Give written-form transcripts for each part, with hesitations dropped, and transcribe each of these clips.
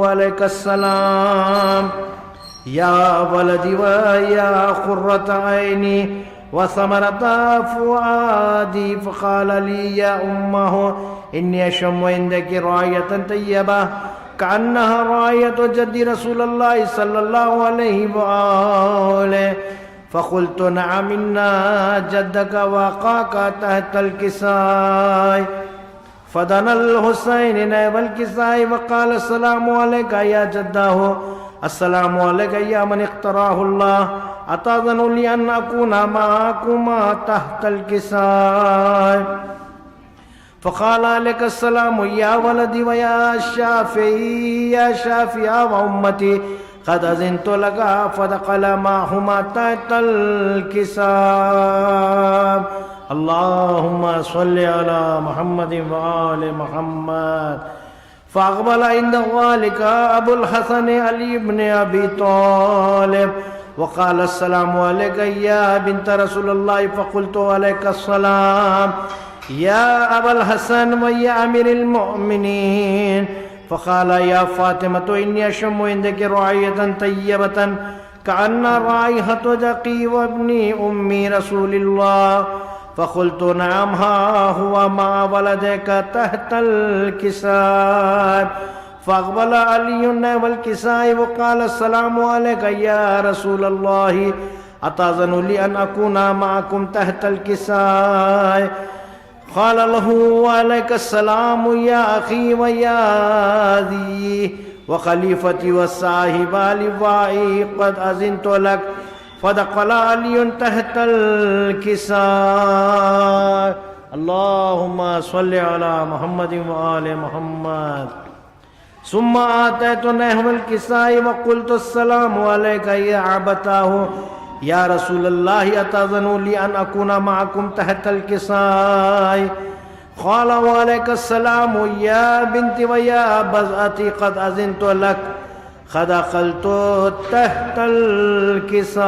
وعليك السلام يا ولدي ويا قرة عيني وثمرة فؤادي. فقال لي يا أمه إني أشم عندك راية طيبة كأنها راية جد رسول الله صلى الله عليه وآله. فقلت نعم إن جدك وقاك تحت الكساء. فدنا الحسين نائب الكساء وقال السلام عليك يا جداه السلام عليك يا من اختاره الله أتأذن لي أن أكون معكما تحت الكساء. فقال عليك السلام يا ولدي ويا شافعي يا شافع وأمتي قد أذنت لك. فدخل معهما تحت الكساء. اللهم صل على محمد وآل محمد. فأقبل عند ذلك أبو الحسن علي بن أبي طالب وقال السلام عليك يا بنت رسول الله. فقلت عليك السلام يا أبا الحسن ويا أمير المؤمنين. فقال يا فاطمة إني أشم عندك رائحة طيبة كأن رائحة دقي وابن أم رسول الله. فقلت نعم ها هو مع ولدك تحت الكساء. فأقبل علي والكساء وقال السلام عليك يا رسول الله أتأذن لي أن أكون معكم تحت الكساء. قال له وعليك السلام يا أخي ويا ذي وخليفتي والصاحب لوائي قد أذنت لك. فدخل علي تحت الكساء. اللهم صل على محمد وآل محمد. ثم آتيت نحو الكساء وقلت السلام عليك يا أبتاه يا رسول الله أتأذن لي أن أكون معكم تحت الكساء. قال وعليك السلام يا بنتي ويا بزأتي قد أذنت لك. فدخلت تحت الكساء.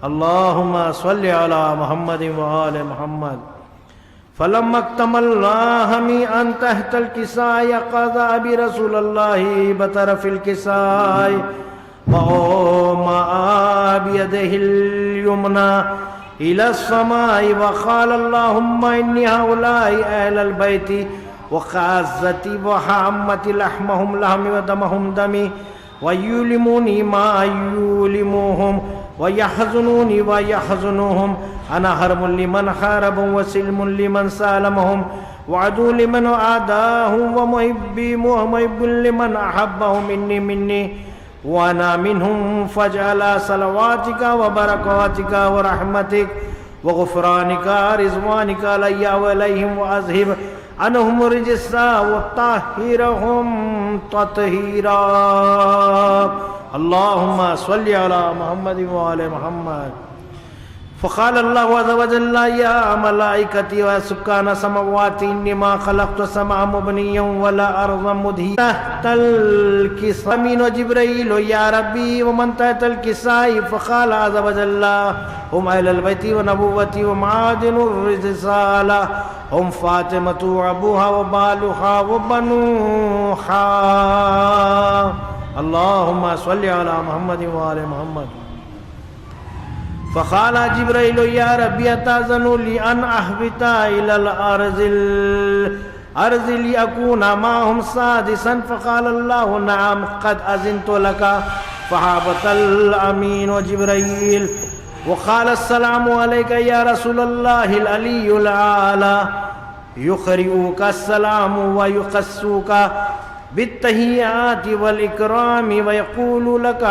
اللهم صل على محمد وآل محمد. فلما اكتمل هنيئا تحت الكساء قضى أبي رسول الله بطرف الكساء وأومأ بيده اليمنى إلى السماء وقال اللهم إني هؤلاء أهل البيت وخاصتي وحامتي لحمهم لحمي ودمهم دمي ويؤلموني ما يؤلمهم ويحزنوني ويحزنهم. أنا حرب لمن حاربهم وسلم لمن سالمهم وعدو لمن عاداهم ومحبي ومحب لمن أحبهم مني وأنا منهم. فاجعل صلواتك وبركاتك ورحمتك وغفرانك رضوانك علي وعليهم وأذهب عنهم الرجس وطهرهم تطهيرا. اللهم صل على محمد وآل محمد. فقال الله عز وجل يا ملائكتي وسكان السماوات إنما خلقت السماء مبنيا ولا أرضا مدهيا تحت الكساء. أمين وجبريل يا ربي ومن تحت الكساء. فقال عز وجل هم أهل البيت ونبوتي ومعادن الرسالة هم فاطمة وأبوها وبالها وبنوها. اللهم صل على محمد وآل محمد. فقال جبريل يا ربي أتأذن لي أن أهبط إلى الأرض لأكون معهم سادسا. فقال الله نعم قد أذنت لك. فهبط الأمين وجبريل وقال السلام عليك يا رسول الله العلي الأعلى. يقرئك السلام ويقصوك بالتحيات والإكرام ويقول لك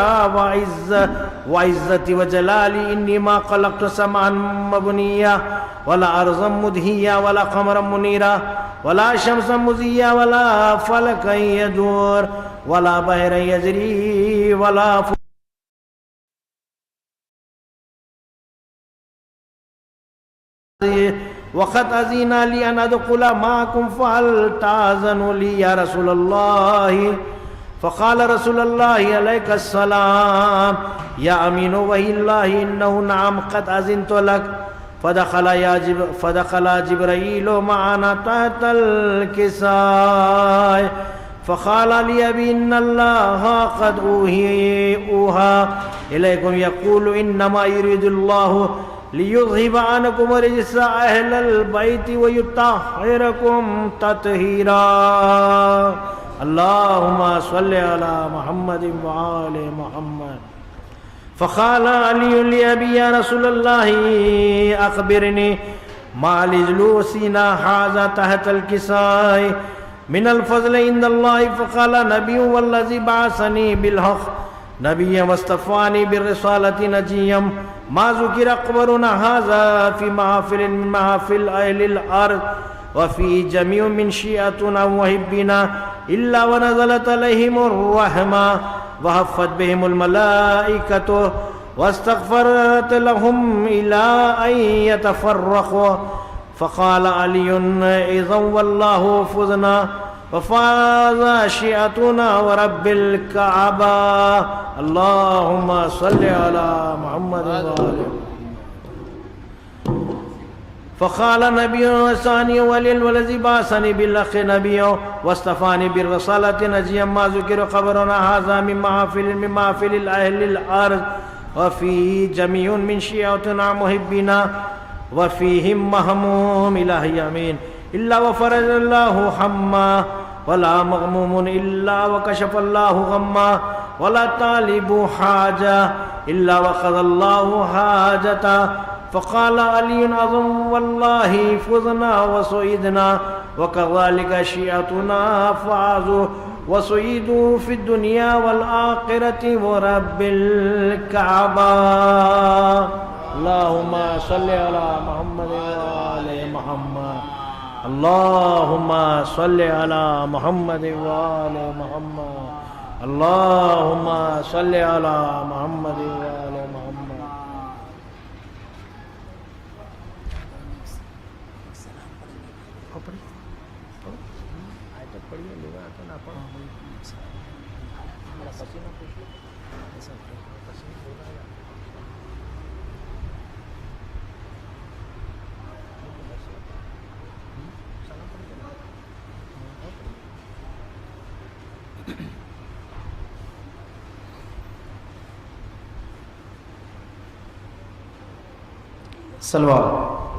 وعزتي وجلالي إني ما خلقت سماء مبنيا ولا أرضا مدهيا ولا قمرا منيرا ولا شمسا مزيا ولا فلكا يدور ولا بحرا يجري ولا وقد أذن لي أن أدخل معكم فهل تأذن لي يا رسول الله. فقال رسول الله عليك السلام يا أمين وحي الله إنه نعم قد أذنت لك. فدخل جبريل معنا تحت الكساء. فقال لي أبي إن الله قد أوحى إليكم يقول إنما يريد الله ليذهب عنكم رجس أهل البيت ويطهركم تطهيرا اللهم صل على محمد وآل محمد. فقال علي لأبي يا رسول الله أخبرني ما لجلوسنا هذا تحت الكساء من الفضل عند الله. فقال نبي والذي بعثني بالحق نبيا واصطفاني بالرسالة نجيا ما ذكر قبرنا هذا في محافل من محافل أهل الأرض وفي جميع من شيعتنا وحبنا إلا ونزلت عليهم الرحمة وحفت بهم الملائكة واستغفرت لهم إلى أن يتفرقوا. فقال علي إذا والله فزنا وفاز شيعتنا ورب الكعبة. اللهم صل على محمد وآله. فقال نبي وثاني والذي بعثني بالحق نبيا واصطفاني بالرسالة نجيا ما ذكر قبرنا هذا من محافل أهل الأرض وفيه جميع من شيعتنا محبنا وفيهم مهموم إلهي آمين إلا وفرج الله حما ولا مغموم إلا وكشف الله غما ولا طالب حاجة إلا وقضى الله حاجته. فقال علي أظن والله فزنا وسعيدنا وكذلك شيعتنا فازوا وسعيدوا في الدنيا والآخرة ورب الكعبة. اللهم صل على محمد وآل محمد. اللهم صل على محمد وآل محمد. اللهم صل على محمد وآل محمد. صلوات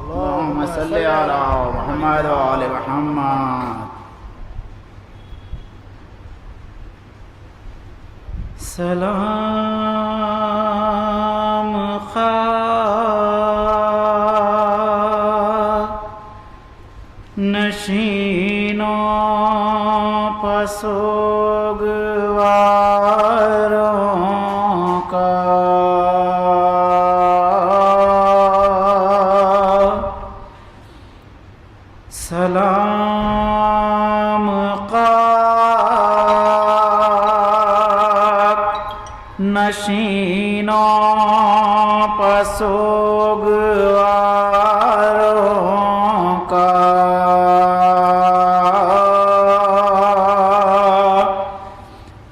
اللهم صل على محمد وآل محمد. سلام خواہ نشینوں پسوگواروں کا سلام قاک نشینوں پسوگواروں کا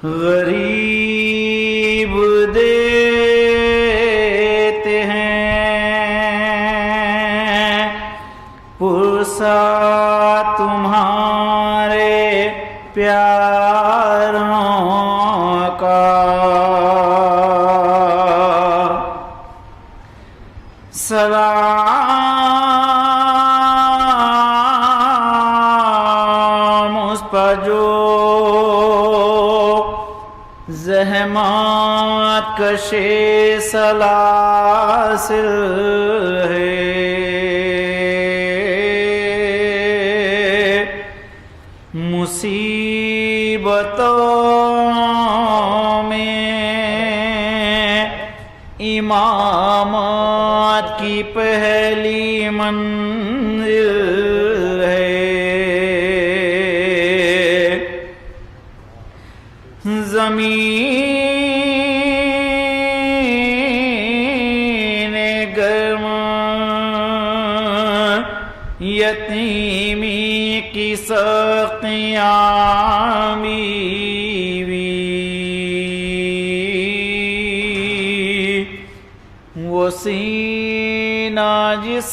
غریب دیتے ہیں پرسا تمہارے پیاروں کا سلام اس پر جو زحمات کشے سلاسل ہے مصیبتوں میں امامت کی پہلی منزل ہے زمین گرم یتیمی کی سختیاں بھی وہ سینہ جس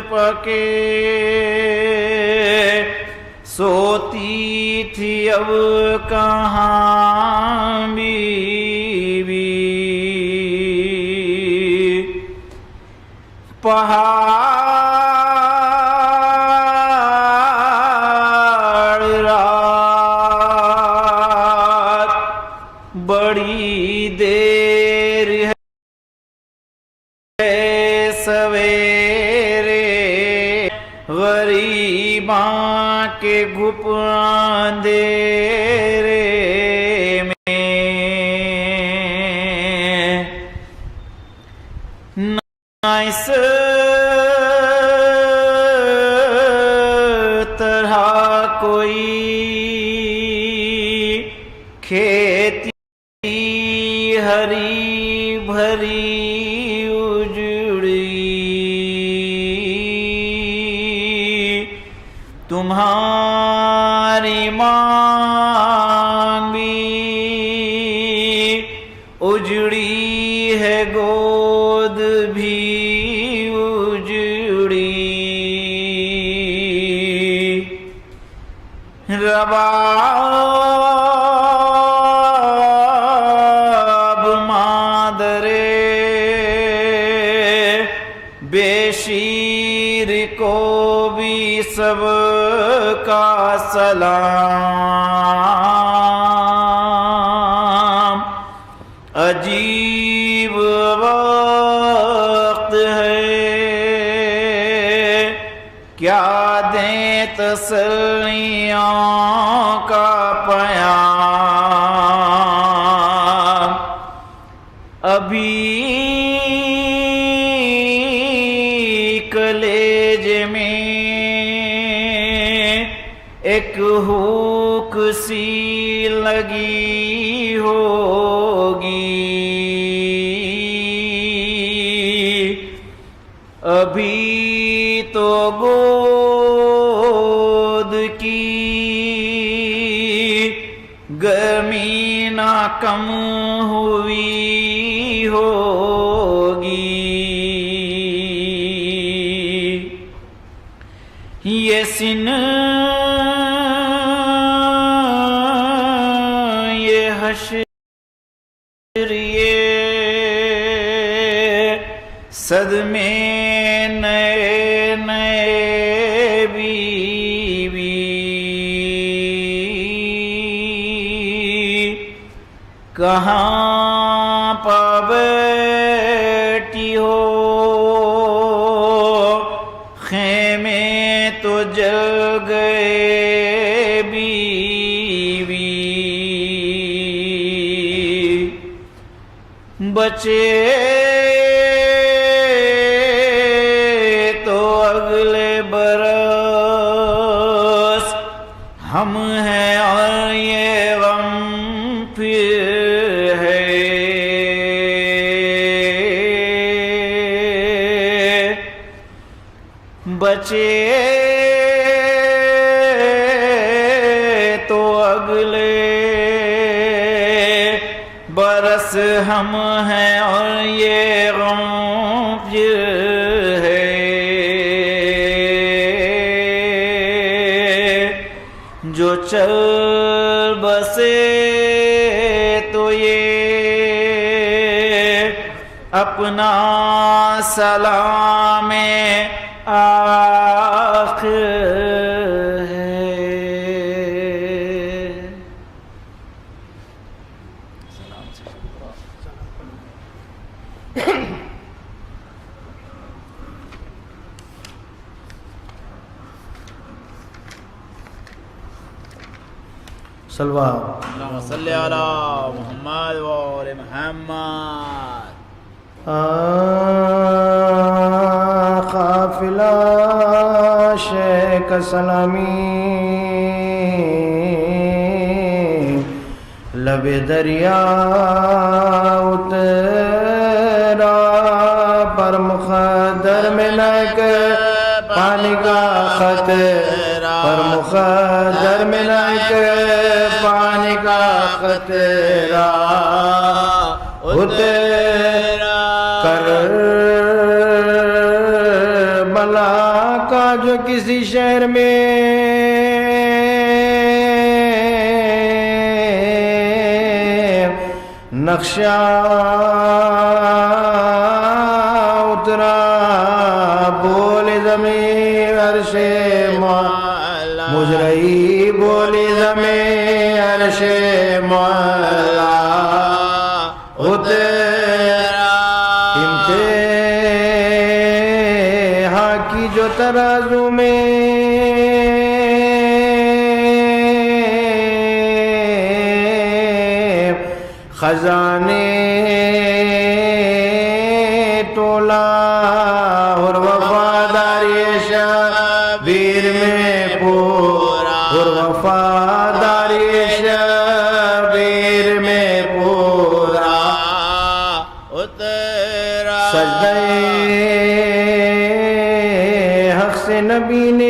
پکے سوتی تھی اب کہاں بیوی پہاڑ رات بڑی دیر ہے سویرے غریباں کے گھپ اندھیرے میں نہ اس طرح کوئی کھیتی ہری بھری اجڑی تمہاری مانگ بھی اجڑی ہے گود بھی اجڑی رباب مادرے بے شیر کو بھی سب کا سلام عجیب وقت ہے کیا دیں تسلیوں کا پیام ابھی کلیج میں ایک ہوک سی لگی ہوگی ابھی تو گود کی گرمی نہ کم ہوئی ہوگی یہ سن یہ حشر یہ صدمے نئے نئے بیوی کہاں پہ بیٹھی ہو خیمے تو جل گئے بیوی بچے تو اگلے برس ہم ہیں اور یہ غم پھر ہے بچے تو اگلے برس ہم ہیں اور یہ غم پھر ہے جو چل بسے تو یہ اپنا سلام آخر ہے سلوہ اللہم صلی علی محمد و آل محمد قافلہ شیخ سلامی لب دریا اترا پر مخدر میں نک پانی کا خطرہ پر مخدر میں نک پانی کا خطرہ اترا کربلا کا جو کسی شہر میں نقشہ اترا بول زمین عرش مولا مجرئی بولی زمین عرش مولا اترا انتہا کی جو ترازو میں خزانے تولا اور وفاداری شبیر میں پورا اور وفاداری شبیر میں پورا اترا سجدہ حق سے نبی نے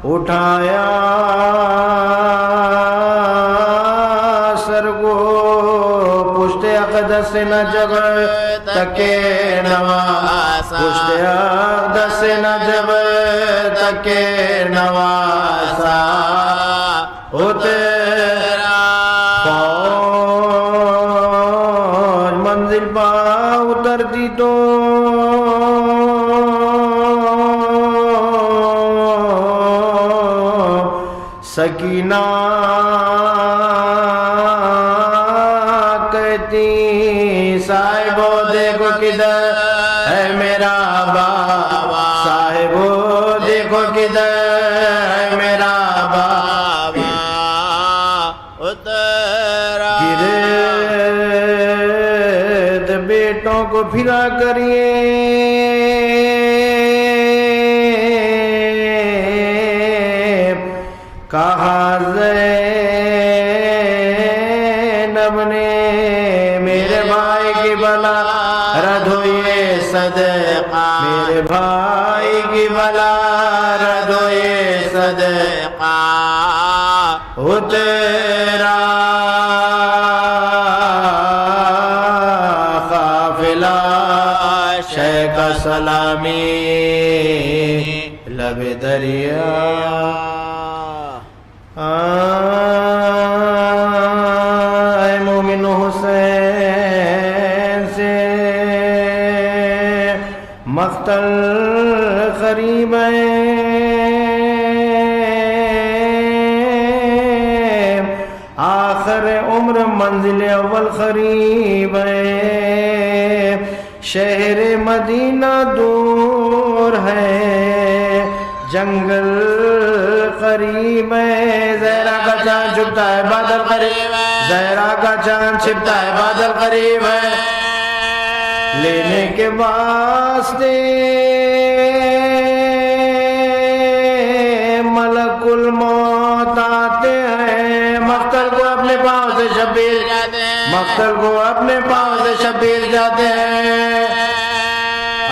اٹھایا سر کو پشت اقدس نہ جب تکے نواسا پشت اقدس نہ جب تکے نواسا اترا فوج منزل پا اترتی تو سکینہ کہتی صاحبو دیکھو کدھر ہے میرا بابا صاحبو دیکھو کدھر ہے میرا بابا اترا گرد بیٹوں کو پھرا کریے کہا زینب نے میرے بھائی کی بلا رد ہوئے صدقہ میرے بھائی کی بلا رد ہوئے صدقہ اترا قافلہ شیخ سلامی لب دریا اے مومن حسین سے مقتل قریب ہے آخر عمر منزل اول قریب ہے شہر مدینہ دور ہے جنگل قریب ہے زہرا کا چاند چھپتا ہے بادل قریب ہے زہرا کا چاند چھپتا ہے بادل قریب ہے لینے کے واسطے ملک الموت آتے ہیں مقتل کو اپنے پاؤں سے شبیر جاتے ہیں مقتل کو اپنے پاؤں سے شبیر جاتے ہیں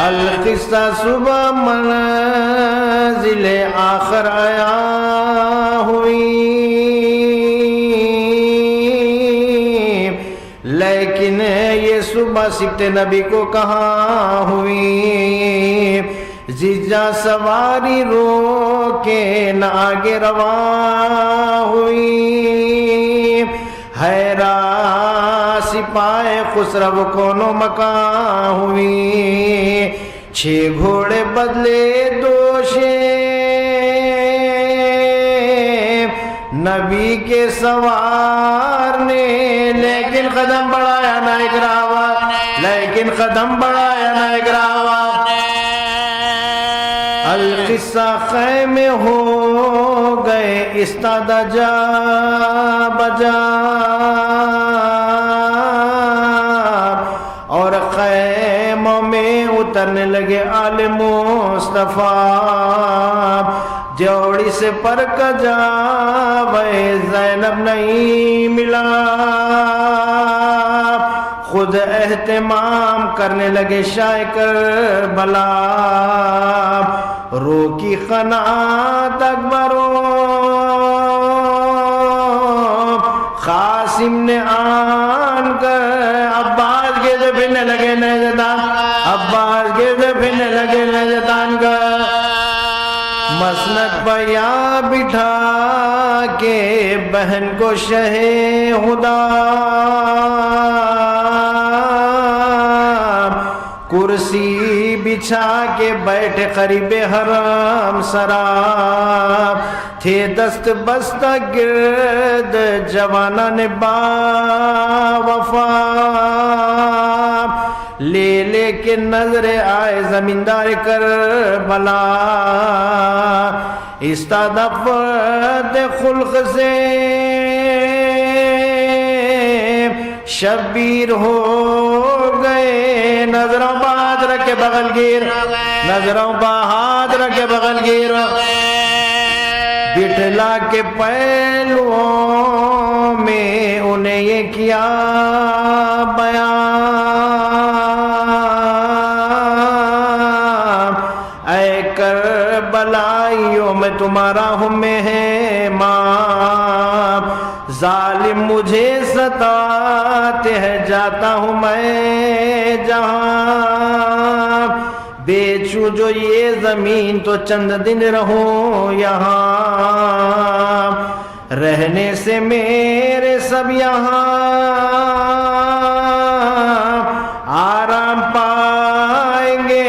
القصہ صبح منزل آخر آیا ہوئی لیکن یہ صبح سبت نبی کو کہاں ہوئی زیجا سواری رو کے نہ آگے رواں ہوئی حیرا سپاہ خسرو کونو مکان ہوئی 6 گھوڑے بدلے دوشے نبی کے سوار نے لیکن قدم بڑھایا نہ اگراوا لیکن قدم بڑھایا نہ اگراوا القصہ خیمے ہو گئے استادہ جا بجا اور خیموں میں اترنے لگے آل مصطفیٰ جوڑی سے پر کجا وے زینب نہیں ملا خود اہتمام کرنے لگے شاہ کربلا رو کی قناعت اکبرو قاسم نے آن کر عباس گرد پھرنے لگے نیزدان عباس گرد پھرنے لگے نیزدان کا مسند پہ یا بٹھا کے بہن کو شہ خدا، کرسی بچھا کے بیٹھے قریب حرم سرا، تھے دست بستہ گرد جوانان با وفا، لے لے کے نظر آئے زمیندار کربلا، استادفت خلق سے شبیر ہو گئے، نظروں پہ ہاتھ رکھ کے بغل گیر، نظروں پہ ہاتھ رکھ کے بغل گیر، بٹھلا کے پہلوؤں میں انہیں یہ کیا بیان، اے کربلائیوں میں تمہارا ہوں مہمان، ظالم مجھے ستاتے ہیں جاتا ہوں میں جہاں، بیچوں جو یہ زمین تو چند دن رہوں یہاں، رہنے سے میرے سب یہاں آرام پائیں گے،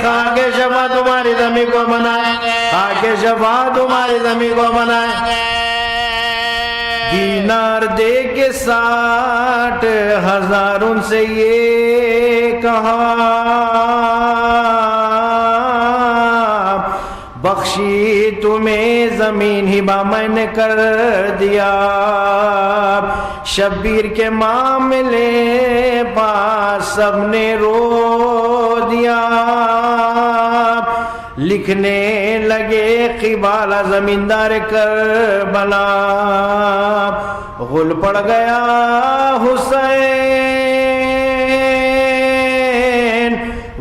خاک شفا تمہاری زمین کو بنائیں گے، خاک شفا تمہاری زمین کو بنائیں گے، دینار دے کے 60,000 ان سے یہ کہا، بخشی تمہیں زمین ہبہ میں نے کر دیا، شبیر کے معاملے پاس سب نے رو دیا، لکھنے لگے قبالہ زمیندار کربلا، غل پڑ گیا حسین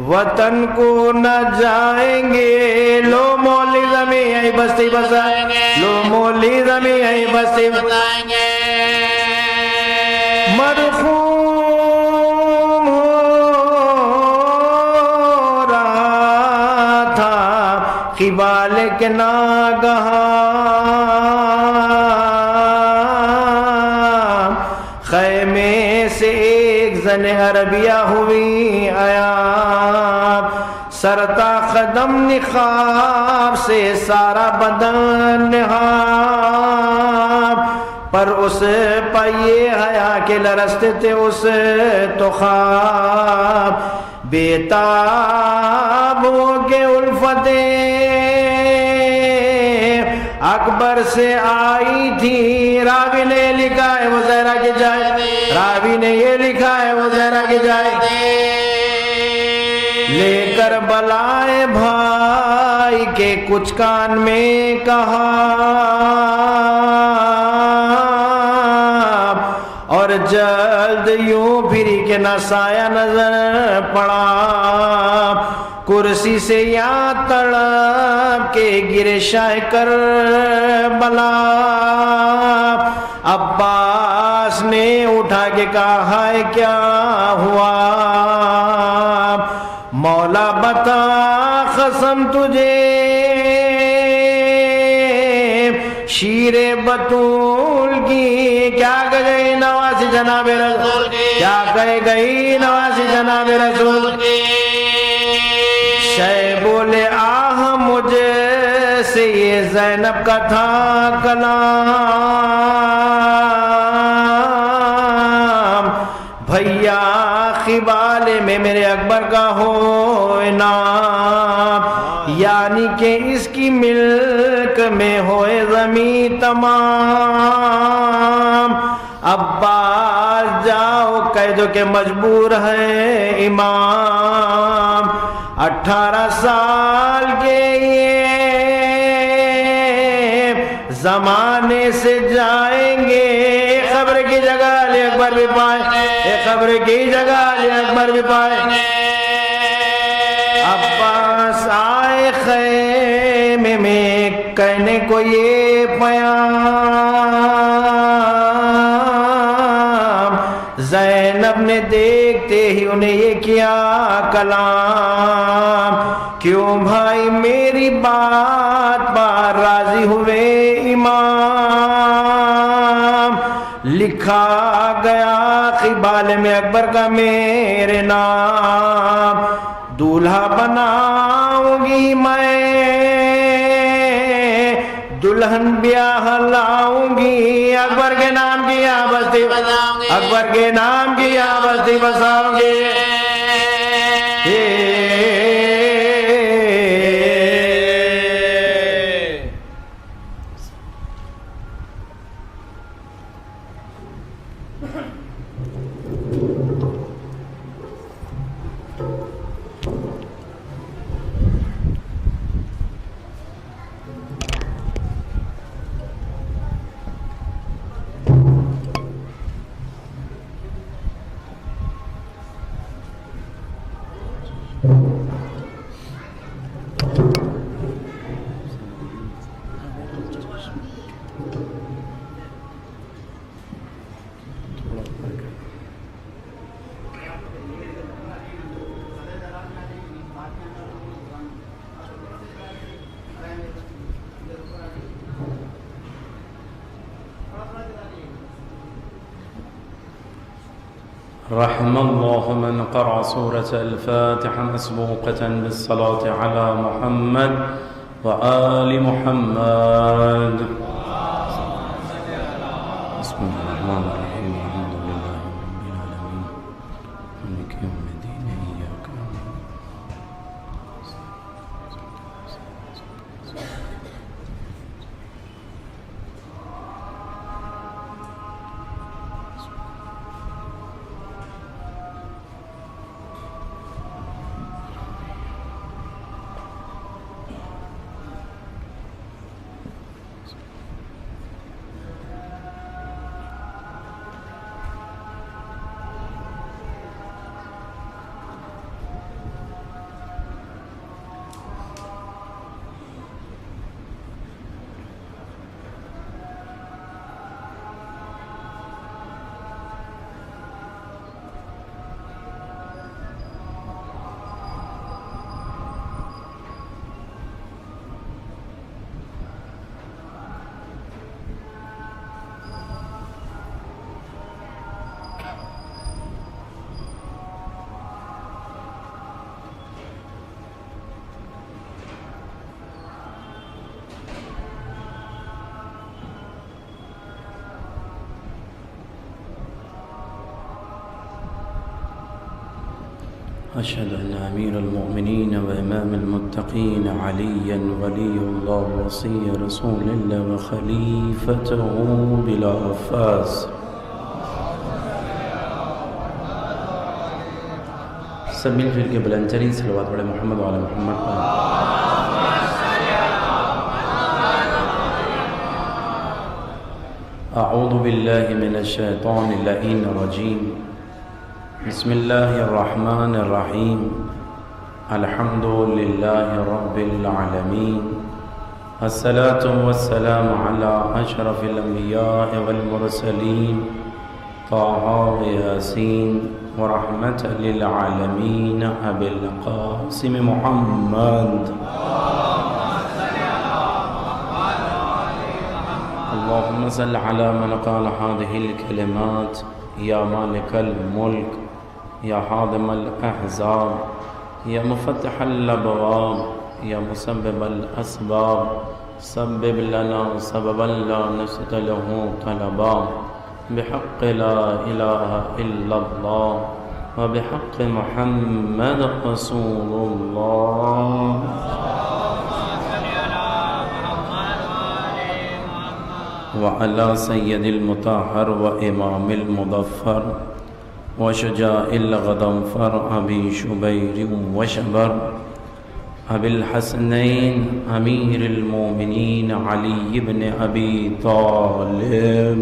وطن کو نہ جائیں گے، لو مولی زمین یہی بستی بسائیں گے، لو مولی زمین یہی بستی بسائیں گے، مرحوم ہو رہا تھا قبالے کے ناگہاں، خیمے سے ایک زن عربیہ ہوئی آیا، سرتا قدم نقاب سے سارا بدن نہاب، پر اس پہ یہ حیا کے لرزتے تھے اس تو خواب، بیتاب ہو کے الفت اکبر سے آئی تھی، راوی نے لکھا ہے وہ زہرا کی جائے، راوی نے یہ لکھا ہے وہ زہرا کی جائے، لے کر بلائے بھائی کے کچھ کان میں کہا، اور جلد یوں پھری کے نہ سایہ نظر پڑا، کرسی سے یا تڑپ کے گرے شاہ کربلا، عباس نے اٹھا کے کہا ہے کیا ہوا، مولا بتا قسم تجھے شیر بطول کی، کیا کہہ گئی نواسی جناب رسول کی، کیا کہہ گئی نواسی جناب رسول کی، شے بولے آہ مجھے سے یہ زینب کا تھا کلام، بھیا قبالے میں میرے اکبر کا ہو انعام، یعنی کہ اس کی ملک میں ہوئے زمین تمام، عباس جاؤ کہہ دو کہ مجبور ہے امام، 18 سال کے یہ زمانے سے جائیں گے، خبر کی جگہ علی اکبر بھی پائیں گے، خبر کی جگہ علی اکبر بھی پائیں گے، عباس آئے خیمے میں کہنے کو یہ پیام، زینب نے دیکھتے ہی انہیں یہ کیا کلام، کیوں بھائی میری میری بات پر راضی ہوئے امام، لکھا گیا قبال میں اکبر کا میرے نام، دولہا بناؤں گی میں، دلہن بیاہ لاؤں گی، اکبر کے نام کی بستی بساؤں گی، اکبر کے نام کی بستی بساؤں گی۔ رحم الله من قرأ سورة الفاتحة مسبوقة بالصلاة على محمد وآل محمد. بسم الله الرحمن الرحيم. الحمد لله رب العالمين مالك يوم الدين إياك نعبد أشهد أن أمير المؤمنين وإمام المتقين عليا ولي الله وصي رسول الله وخليفته بلا وفاس سب مل جل کے بلند ترین صلوات پڑھے محمد وعلى محمد. أعوذ بالله من الشيطان اللعين الرجيم. بسم الله الرحمن الرحيم. الحمد لله رب العالمين. الصلاة والسلام على أشرف الأنبياء والمرسلين طه وياسين ورحمة للعالمين أبي القاسم محمد. اللهم صل على من قال هذه الكلمات يا مالك الملك يا حاضم الأحزاب يا مفتح الأبواب يا مسبب الأسباب سبب لنا سببا لا نسأل له طلبا بحق لا إله إلا الله وبحق محمد رسول الله. وعلى سيد المطهر وإمام المظفر وشجاع الغضنفر أبي شبير وشبر أبي الحسنين أمير المؤمنين علي بن أبي طالب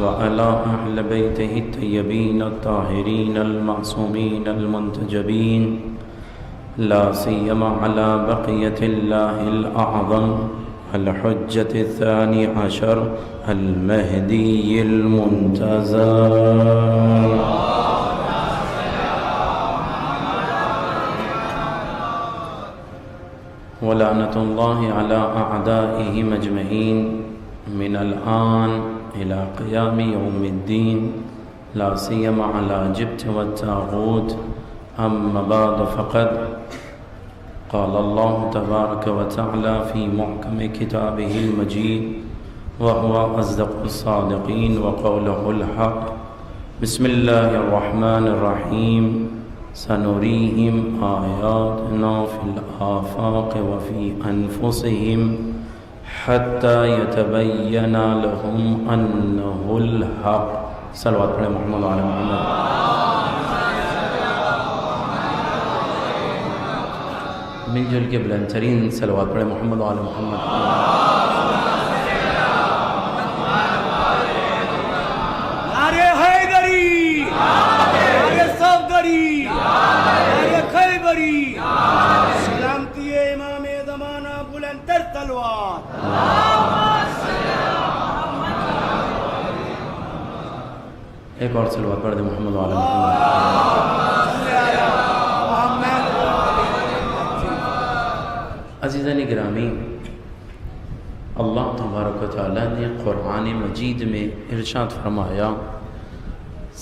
وعلى أهل بيته الطيبين الطاهرين المعصومين المنتجبين لا سيما على بقية الله الأعظم الحجة الثاني عشر المهدي المنتظر. ولعنة الله على أعدائهم أجمعين من الآن إلى قيام يوم الدين لا سيما على جبت والتاغوت. أما بعد فقد قال الله تبارك وتعالى في محكم كتابه المجيد وهو أصدق الصادقين وقوله الحق. بسم الله الرحمن الرحيم. سنريهم آياتنا في الآفاق وفي أنفسهم حتى يتبين لهم أنه الحق. صلوات پڑھیں محمد علی محمد. مل جل کے بلند ترین صلوات پڑھیں محمد علی محمد. نعرہ حیدری، نعرہ صفدری، نعرہ خیبری، سلامتی امام زمانہ بلند تر تلوار. ایک اور صلوات پڑھ دیں محمد علی محمد. عزیزان گرامی، اللہ تبارک و تعالیٰ نے قرآن مجید میں ارشاد فرمایا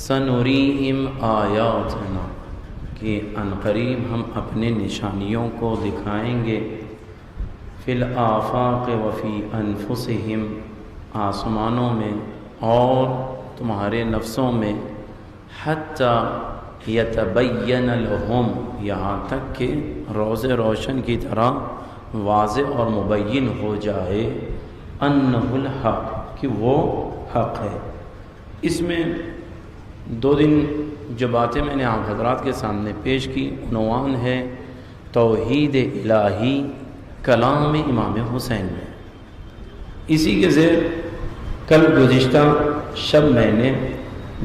سنوریہم آیاتنا، کہ عنقریب ہم اپنے نشانیوں کو دکھائیں گے فی الآفاق وفی انفسہم، آسمانوں میں اور تمہارے نفسوں میں، حتی یتبین لہم، یہاں تک کہ روز روشن کی طرح واضح اور مبین ہو جائے انہ الحق، کہ وہ حق ہے. اس میں 2 دن جو باتیں میں نے آپ حضرات کے سامنے پیش کی، عنوان ہے توحید الہی کلام امام حسین میں. اسی کے زیر کل گزشتہ شب میں نے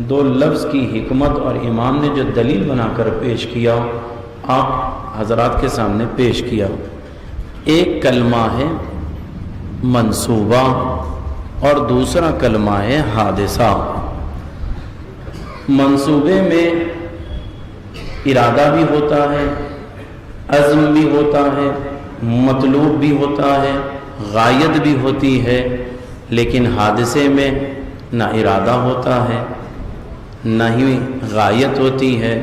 2 لفظ کی حکمت اور امام نے جو دلیل بنا کر پیش کیا آپ حضرات کے سامنے پیش کیا. ایک کلمہ ہے منصوبہ اور دوسرا کلمہ ہے حادثہ. منصوبے میں ارادہ بھی ہوتا ہے، عزم بھی ہوتا ہے، مطلوب بھی ہوتا ہے، غایت بھی ہوتی ہے. لیکن حادثے میں نہ ارادہ ہوتا ہے، نہ ہی غایت ہوتی ہے،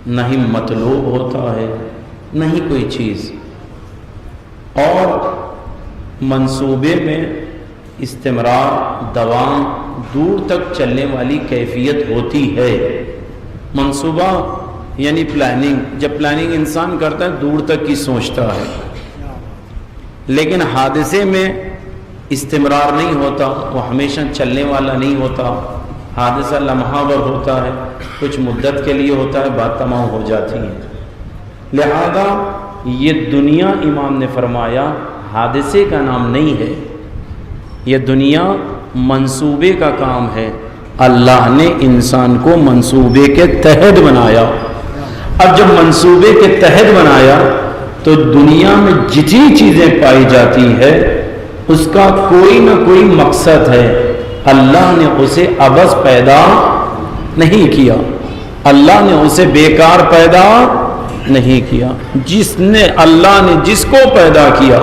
نہ ہی مطلوب ہوتا ہے، نہ ہی کوئی چیز. اور منصوبے میں استمرار، دوام، دور تک چلنے والی کیفیت ہوتی ہے. منصوبہ یعنی پلاننگ، جب پلاننگ انسان کرتا ہے دور تک کی سوچتا ہے. لیکن حادثے میں استمرار نہیں ہوتا، وہ ہمیشہ چلنے والا نہیں ہوتا. حادثہ لمحہ ور ہوتا ہے، کچھ مدت کے لیے ہوتا ہے، بات تمام ہو جاتی ہے. لہذا یہ دنیا امام نے فرمایا حادثے کا نام نہیں ہے، یہ دنیا منصوبے کا کام ہے. اللہ نے انسان کو منصوبے کے تحت بنایا. اب جب منصوبے کے تحت بنایا تو دنیا میں جتنی چیزیں پائی جاتی ہے اس کا کوئی نہ کوئی مقصد ہے. اللہ نے اسے عبث پیدا نہیں کیا، اللہ نے اسے بیکار پیدا نہیں کیا. اللہ نے جس کو پیدا کیا،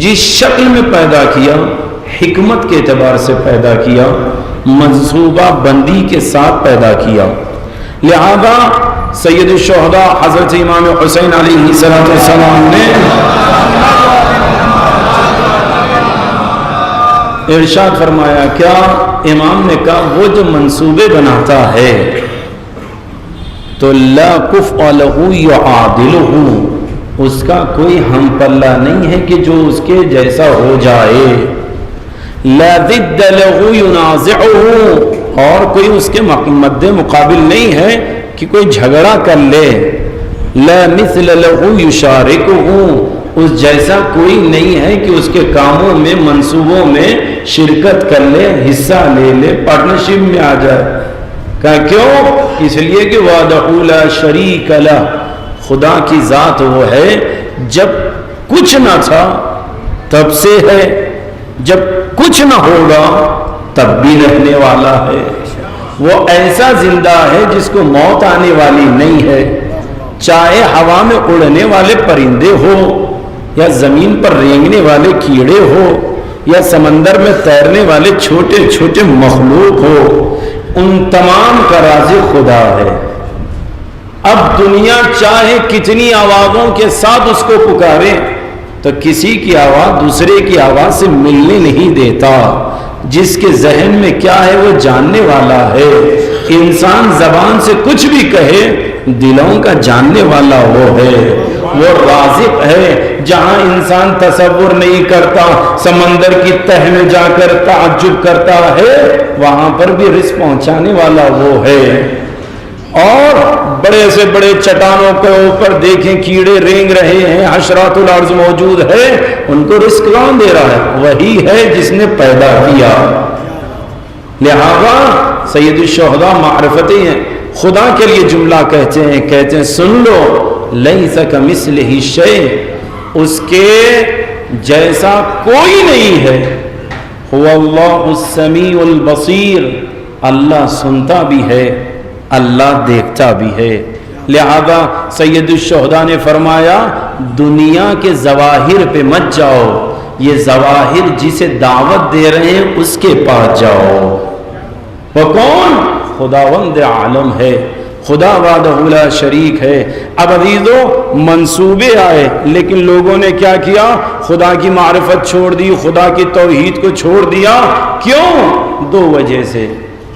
جس شکل میں پیدا کیا، حکمت کے اعتبار سے پیدا کیا، منصوبہ بندی کے ساتھ پیدا کیا. لہذا سید الشہداء حضرت امام حسین علیہ السلام نے ارشاد فرمایا، کیا امام نے کہا وہ جو منصوبے بناتا ہے تو لا کفء له یعادلہ، اس کا کوئی ہم پلہ نہیں ہے کہ جو اس کے جیسا ہو جائے. لا ضد له ینازعہ، اور کوئی اس کے مد مقابل نہیں ہے کہ کوئی جھگڑا کر لے. لا مثل له یشارکہ، اس جیسا کوئی نہیں ہے کہ اس کے کاموں میں، منصوبوں میں شرکت کر لے، حصہ لے لے، پارٹنرشپ میں آ جائے. کہا کیوں؟ اس لیے کہ وحدہ لا شریک لہ، خدا کی ذات وہ ہے جب کچھ نہ تھا تب سے ہے، جب کچھ نہ ہوگا تب بھی رہنے والا ہے. وہ ایسا زندہ ہے جس کو موت آنے والی نہیں ہے. چاہے ہوا میں اڑنے والے پرندے ہو، یا زمین پر رینگنے والے کیڑے ہو یا سمندر میں تیرنے والے چھوٹے چھوٹے مخلوق ہو، ان تمام کا رازق خدا ہے۔ اب دنیا چاہے کتنی آوازوں کے ساتھ اس کو پکارے تو کسی کی آواز دوسرے کی آواز سے ملنے نہیں دیتا۔ جس کے ذہن میں کیا ہے وہ جاننے والا ہے۔ انسان زبان سے کچھ بھی کہے، دلوں کا جاننے والا وہ ہے، وہ رازق ہے۔ جہاں انسان تصور نہیں کرتا، سمندر کی تہ میں جا کر تعجب کرتا ہے، وہاں پر بھی رزق پہنچانے والا وہ ہے۔ اور بڑے سے بڑے چٹانوں کے اوپر دیکھیں کیڑے رینگ رہے ہیں، حشرات الارض موجود ہے، ان کو رزق کون دے رہا ہے؟ وہی ہے جس نے پیدا کیا۔ لہذا سید الشہداء معرفتیں ہیں، خدا کے لیے جملہ کہتے ہیں سن لو، لیس کمثلہ شیء، اس کے جیسا کوئی نہیں ہے۔ هو اللہ السمیع البصیر، اللہ سنتا بھی ہے، اللہ دیکھتا بھی ہے۔ لہذا سید الشہداء نے فرمایا دنیا کے ظواہر پہ مت جاؤ، یہ ظواہر جسے دعوت دے رہے ہیں اس کے پاس جاؤ۔ وہ کون؟ خداوند عالم ہے، خدا وحدہ لا شریک ہے۔ اب عزیزو منصوبے آئے، لیکن لوگوں نے کیا کیا؟ خدا کی معرفت چھوڑ دی، خدا کی توحید کو چھوڑ دیا۔ کیوں؟ دو وجہ سے،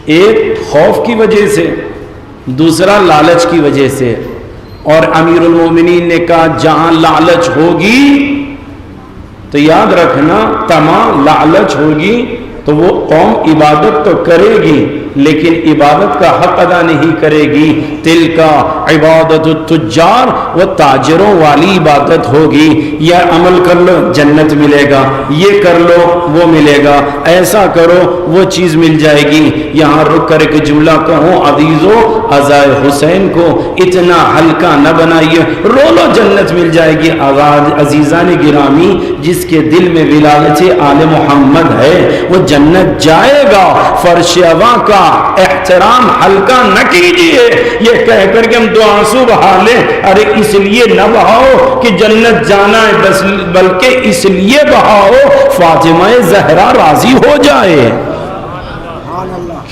ایک خوف کی وجہ سے، دوسرا لالچ کی وجہ سے۔ اور امیر المومنین نے کہا جہاں لالچ ہوگی تو یاد رکھنا، تمام لالچ ہوگی تو وہ قوم عبادت تو کرے گی لیکن عبادت کا حق ادا نہیں کرے گی۔ تل کا عبادت التجار، وہ تاجروں والی عبادت ہوگی۔ یہ عمل کر لو جنت ملے گا، یہ کر لو وہ ملے گا، ایسا کرو وہ چیز مل جائے گی۔ یہاں رک کر کے جملہ کہوں عزیزو، عزائے حسین کو اتنا ہلکا نہ بنائیے، رو لو جنت مل جائے گی۔ عزیزان گرامی، جس کے دل میں ولایت آل محمد ہے وہ جنت جائے گا۔ فرش اوا کا احترام ہلکا نہ کیجئے یہ کہہ کر کے ہم دو آنسو بہا لیں، ارے اس لیے نہ بہاؤ کہ جنت جانا ہے، بس بلکہ اس لیے بہاؤ فاطمہ زہرا راضی ہو جائے۔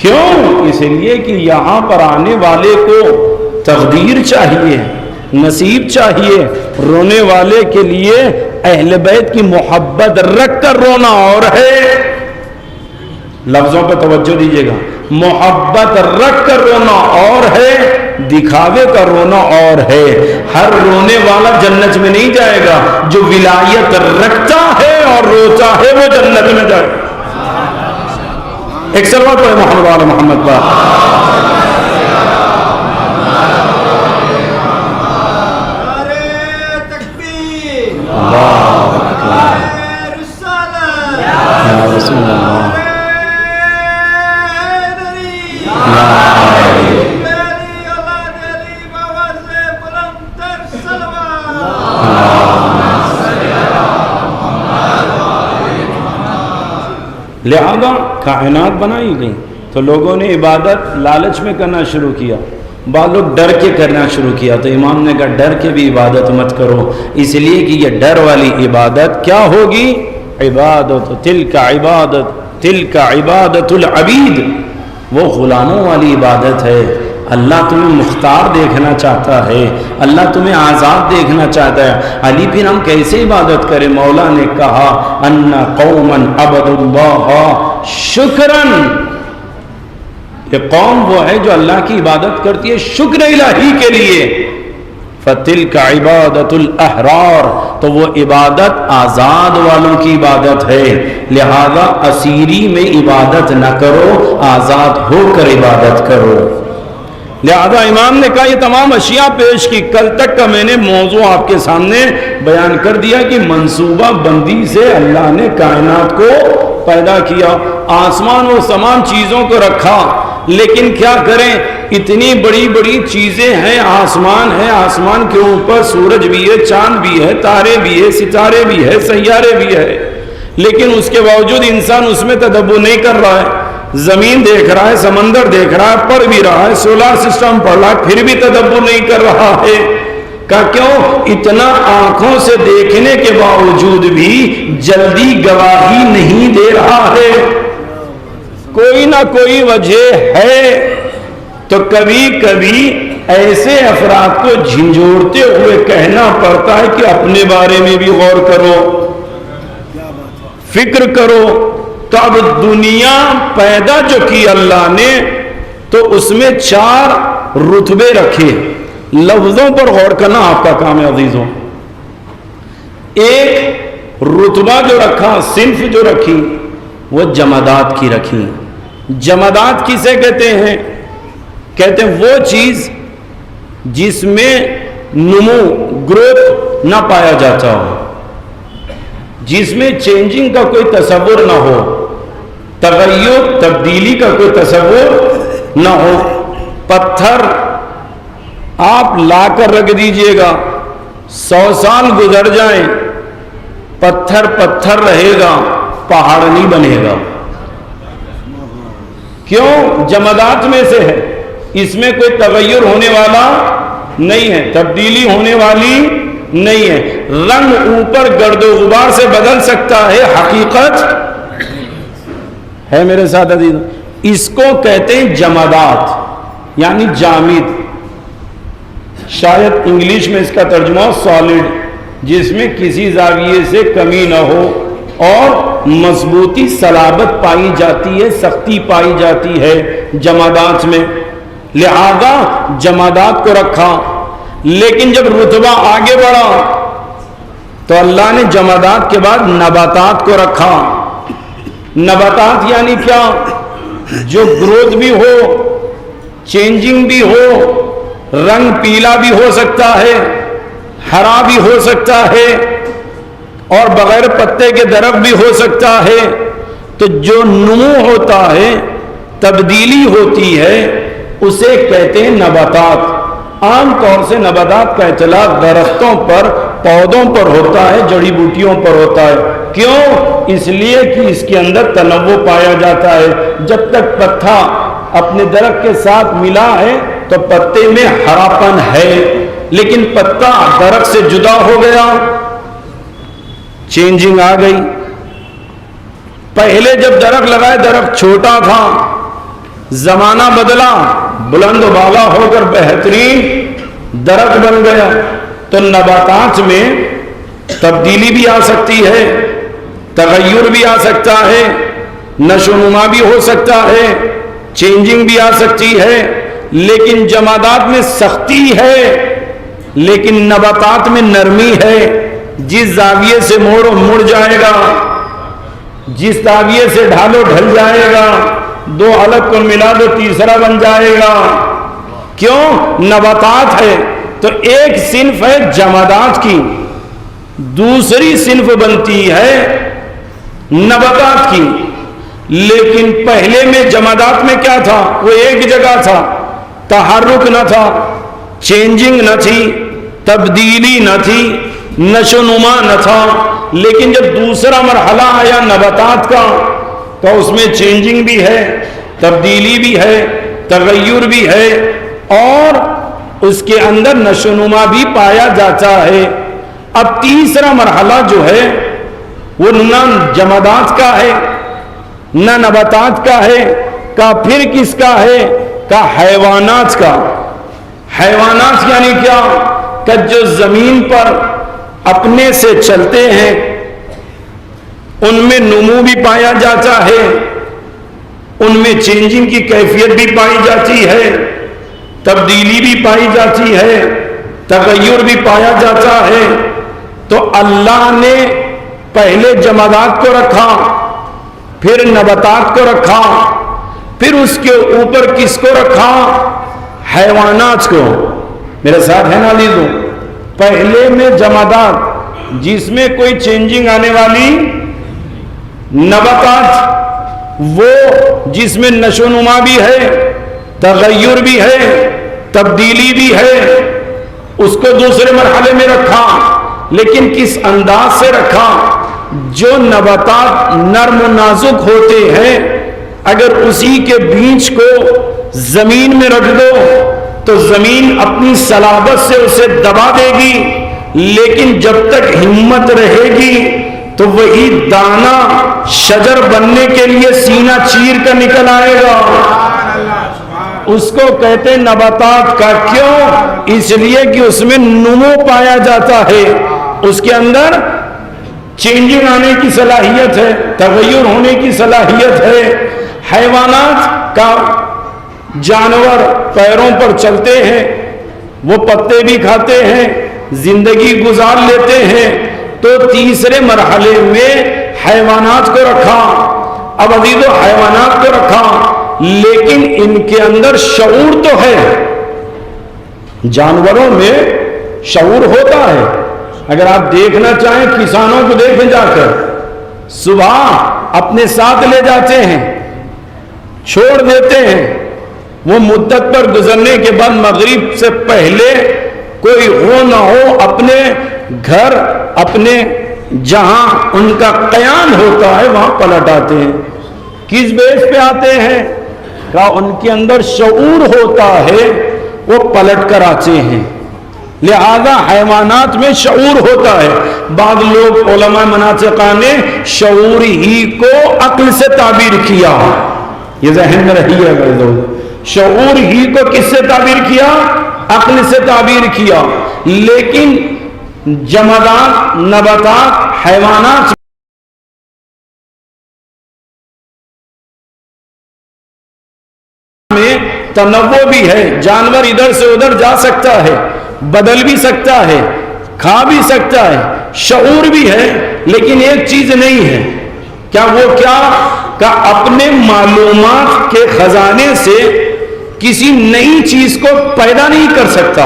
کیوں؟ اس لیے کہ یہاں پر آنے والے کو تقدیر چاہیے، نصیب چاہیے۔ رونے والے کے لیے اہل بیت کی محبت رکھ کر رونا اور ہے، لفظوں پہ توجہ دیجیے گا، محبت رکھ کر رونا اور ہے، دکھاوے کا رونا اور ہے۔ ہر رونے والا جنت میں نہیں جائے گا، جو ولایت رکھتا ہے اور روتا ہے وہ جنت میں جائے گا۔ ایک صلوات پڑھیں محمد محمد پر۔ رسول اللہ لہذا کائنات بنائی گئی تو لوگوں نے عبادت لالچ میں کرنا شروع کیا، بعض لوگ ڈر کے کرنا شروع کیا، تو امام نے کہا ڈر کے بھی عبادت مت کرو، اس لیے کہ یہ ڈر والی عبادت کیا ہوگی؟ عبادت تلک عبادت العبید، وہ غلاموں والی عبادت ہے۔ اللہ تمہیں مختار دیکھنا چاہتا ہے، اللہ تمہیں آزاد دیکھنا چاہتا ہے۔ علی پھر ہم کیسے عبادت کریں؟ مولا نے کہا ان قوما عبدوا اللہ شکرا، یہ قوم وہ ہے جو اللہ کی عبادت کرتی ہے شکر الہی کے لیے۔ فتلک عبادت الاحرار، تو وہ عبادت آزاد والوں کی عبادت ہے۔ لہذا اسیری میں عبادت نہ کرو، آزاد ہو کر عبادت کرو۔ لہذا امام نے کہا یہ تمام اشیاء پیش کی۔ کل تک کا میں نے موضوع آپ کے سامنے بیان کر دیا کہ منصوبہ بندی سے اللہ نے کائنات کو پیدا کیا، آسمان و تمام چیزوں کو رکھا، لیکن کیا کریں، اتنی بڑی بڑی چیزیں ہیں، آسمان ہے، آسمان کے اوپر سورج بھی ہے، چاند بھی ہے، تارے بھی ہے، ستارے بھی ہے، سیارے بھی ہے، لیکن اس کے باوجود انسان اس میں تدبر نہیں کر رہا ہے۔ زمین دیکھ رہا ہے، سمندر دیکھ رہا ہے، پڑھ بھی رہا ہے، سولار سسٹم پڑھ رہا ہے، پھر بھی تدبر نہیں کر رہا ہے۔ کہ کیوں اتنا آنکھوں سے دیکھنے کے باوجود بھی جلدی گواہی نہیں دے رہا ہے، کوئی نہ کوئی وجہ ہے۔ تو کبھی کبھی ایسے افراد کو جھنجھوڑتے ہوئے کہنا پڑتا ہے کہ اپنے بارے میں بھی غور کرو، فکر کرو۔ تو اب دنیا پیدا جو کی اللہ نے تو اس میں 4 رتبے رکھے، لفظوں پر غور کرنا آپ کا کام ہے عزیزوں۔ ایک رتبہ جو رکھا، صنف جو رکھی، وہ جمادات کی رکھی۔ جمادات کسے کہتے ہیں؟ کہتے ہیں وہ چیز جس میں نمو، گروتھ نہ پایا جاتا ہو، جس میں چینجنگ کا کوئی تصور نہ ہو، تغیر، تبدیلی کا کوئی تصور نہ ہو۔ پتھر آپ لا کر رکھ دیجئے گا، 100 سال گزر جائیں، پتھر پتھر رہے گا، پہاڑ نہیں بنے گا۔ کیوں؟ جمادات میں سے ہے، اس میں کوئی تغیر ہونے والا نہیں ہے، تبدیلی ہونے والی نہیں ہے۔ رنگ اوپر گرد و غبار سے بدل سکتا ہے، حقیقت ہے میرے ساتھ عزیز۔ اس کو کہتے ہیں جمادات، یعنی جامد۔ شاید انگلش میں اس کا ترجمہ سالڈ، جس میں کسی زاویے سے کمی نہ ہو اور مضبوطی، صلابت پائی جاتی ہے، سختی پائی جاتی ہے جمادات میں، لہذا جمادات کو رکھا۔ لیکن جب رتبہ آگے بڑھا تو اللہ نے جمادات کے بعد نباتات کو رکھا۔ نباتات یعنی کیا؟ جو گروتھ بھی ہو، چینجنگ بھی ہو، رنگ پیلا بھی ہو سکتا ہے، ہرا بھی ہو سکتا ہے، اور بغیر پتے کے درخت بھی ہو سکتا ہے۔ تو جو نمو ہوتا ہے، تبدیلی ہوتی ہے، اسے کہتے ہیں نباتات۔ عام طور سے نباتات کا اطلاق درختوں پر، پودوں پر ہوتا ہے، جڑی بوٹیوں پر ہوتا ہے۔ کیوں؟ اس لیے کہ اس کے اندر تنوع پایا جاتا ہے۔ جب تک پتا اپنے درخت کے ساتھ ملا ہے تو پتے میں ہراپن ہے، لیکن پتا درخت سے جدا ہو گیا، چینجنگ آ گئی۔ پہلے جب درخت لگائے درخت چھوٹا تھا، زمانہ بدلا، بلند و بالا ہو کر بہترین درخت بن گیا۔ تو نباتات میں تبدیلی بھی آ سکتی ہے، تغیر بھی آ سکتا ہے، نشو و نما بھی ہو سکتا ہے، چینجنگ بھی آ سکتی ہے۔ لیکن جمادات میں سختی ہے، لیکن نباتات میں نرمی ہے۔ جس زاویے سے موڑو مڑ جائے گا، جس زاویے سے ڈھالو ڈھل جائے گا، 2 الگ کو ملا دو تیسرا بن جائے گا۔ کیوں؟ نباتات ہے۔ تو ایک صنف ہے جمادات کی، دوسری صنف بنتی ہے نباتات کی۔ لیکن پہلے میں جمادات میں کیا تھا؟ وہ ایک جگہ تھا، تحرک نہ تھا، چینجنگ نہ تھی، تبدیلی نہ تھی، نشو نما نہ تھا۔ لیکن جب دوسرا مرحلہ آیا نباتات کا تو اس میں چینجنگ بھی ہے، تبدیلی بھی ہے، تغیر بھی ہے، اور اس کے اندر نشو نما بھی پایا جاتا ہے۔ اب تیسرا مرحلہ جو ہے وہ نہ جمادات کا ہے نہ نباتات کا ہے، کا پھر کس کا ہے؟ کا حیوانات کا۔ حیوانات یعنی کیا؟ کہ جو زمین پر اپنے سے چلتے ہیں، ان میں نمو بھی پایا جاتا ہے، ان میں چینجنگ کی کیفیت بھی پائی جاتی ہے، تبدیلی بھی پائی جاتی ہے، تغیر بھی پایا جاتا ہے۔ تو اللہ نے پہلے جمادات کو رکھا، پھر نباتات کو رکھا، پھر اس کے اوپر کس کو رکھا؟ حیوانات کو۔ میرے ساتھ ہے نا عزیزو؟ پہلے میں جمادات جس میں کوئی چینجنگ آنے والی، نباتات وہ جس میں نشو و نما بھی ہے، تغیر بھی ہے، تبدیلی بھی ہے، اس کو دوسرے مرحلے میں رکھا۔ لیکن کس انداز سے رکھا؟ جو نباتات نرم و نازک ہوتے ہیں، اگر اسی کے بیج کو زمین میں رکھ دو تو زمین اپنی صلابت سے اسے دبا دے گی، لیکن جب تک ہمت رہے گی تو وہی دانہ شجر بننے کے لیے سینہ چیر کر نکل آئے گا۔ اس کو کہتے ہیں نباتات کا، کیوں؟ اس لیے کہ اس میں نمو پایا جاتا ہے، اس کے اندر چینجنگ آنے کی صلاحیت ہے، تغیر ہونے کی صلاحیت ہے۔ حیوانات کا، جانور پیروں پر چلتے ہیں، وہ پتے بھی کھاتے ہیں، زندگی گزار لیتے ہیں، تو تیسرے مرحلے میں حیوانات کو رکھا۔ اب عزیزو حیوانات کو رکھا، لیکن ان کے اندر شعور تو ہے۔ جانوروں میں شعور ہوتا ہے، اگر آپ دیکھنا چاہیں کسانوں کو دیکھیں جا کر، صبح اپنے ساتھ لے جاتے ہیں، چھوڑ دیتے ہیں، وہ مدت پر گزرنے کے بعد مغرب سے پہلے کوئی ہو نہ ہو اپنے گھر، اپنے جہاں ان کا قیام ہوتا ہے وہاں پلٹ آتے ہیں۔ کس بیس پہ آتے ہیں؟ کہ ان کے اندر شعور ہوتا ہے، وہ پلٹ کر آتے ہیں۔ لہذا حیوانات میں شعور ہوتا ہے۔ بعض لوگ علماء مناطقہ نے شعور ہی کو عقل سے تعبیر کیا، یہ ذہن میں رہی ہے بھائی لوگ، شعور ہی کو کس سے تعبیر کیا؟ عقل سے تعبیر کیا۔ لیکن جمادات، نباتات، حیوانات میں تنوع بھی ہے، جانور ادھر سے ادھر جا سکتا ہے، بدل بھی سکتا ہے، کھا بھی سکتا ہے، شعور بھی ہے، لیکن ایک چیز نہیں ہے۔ کیا وہ کیا؟ کہ اپنے معلومات کے خزانے سے کسی نئی چیز کو پیدا نہیں کر سکتا۔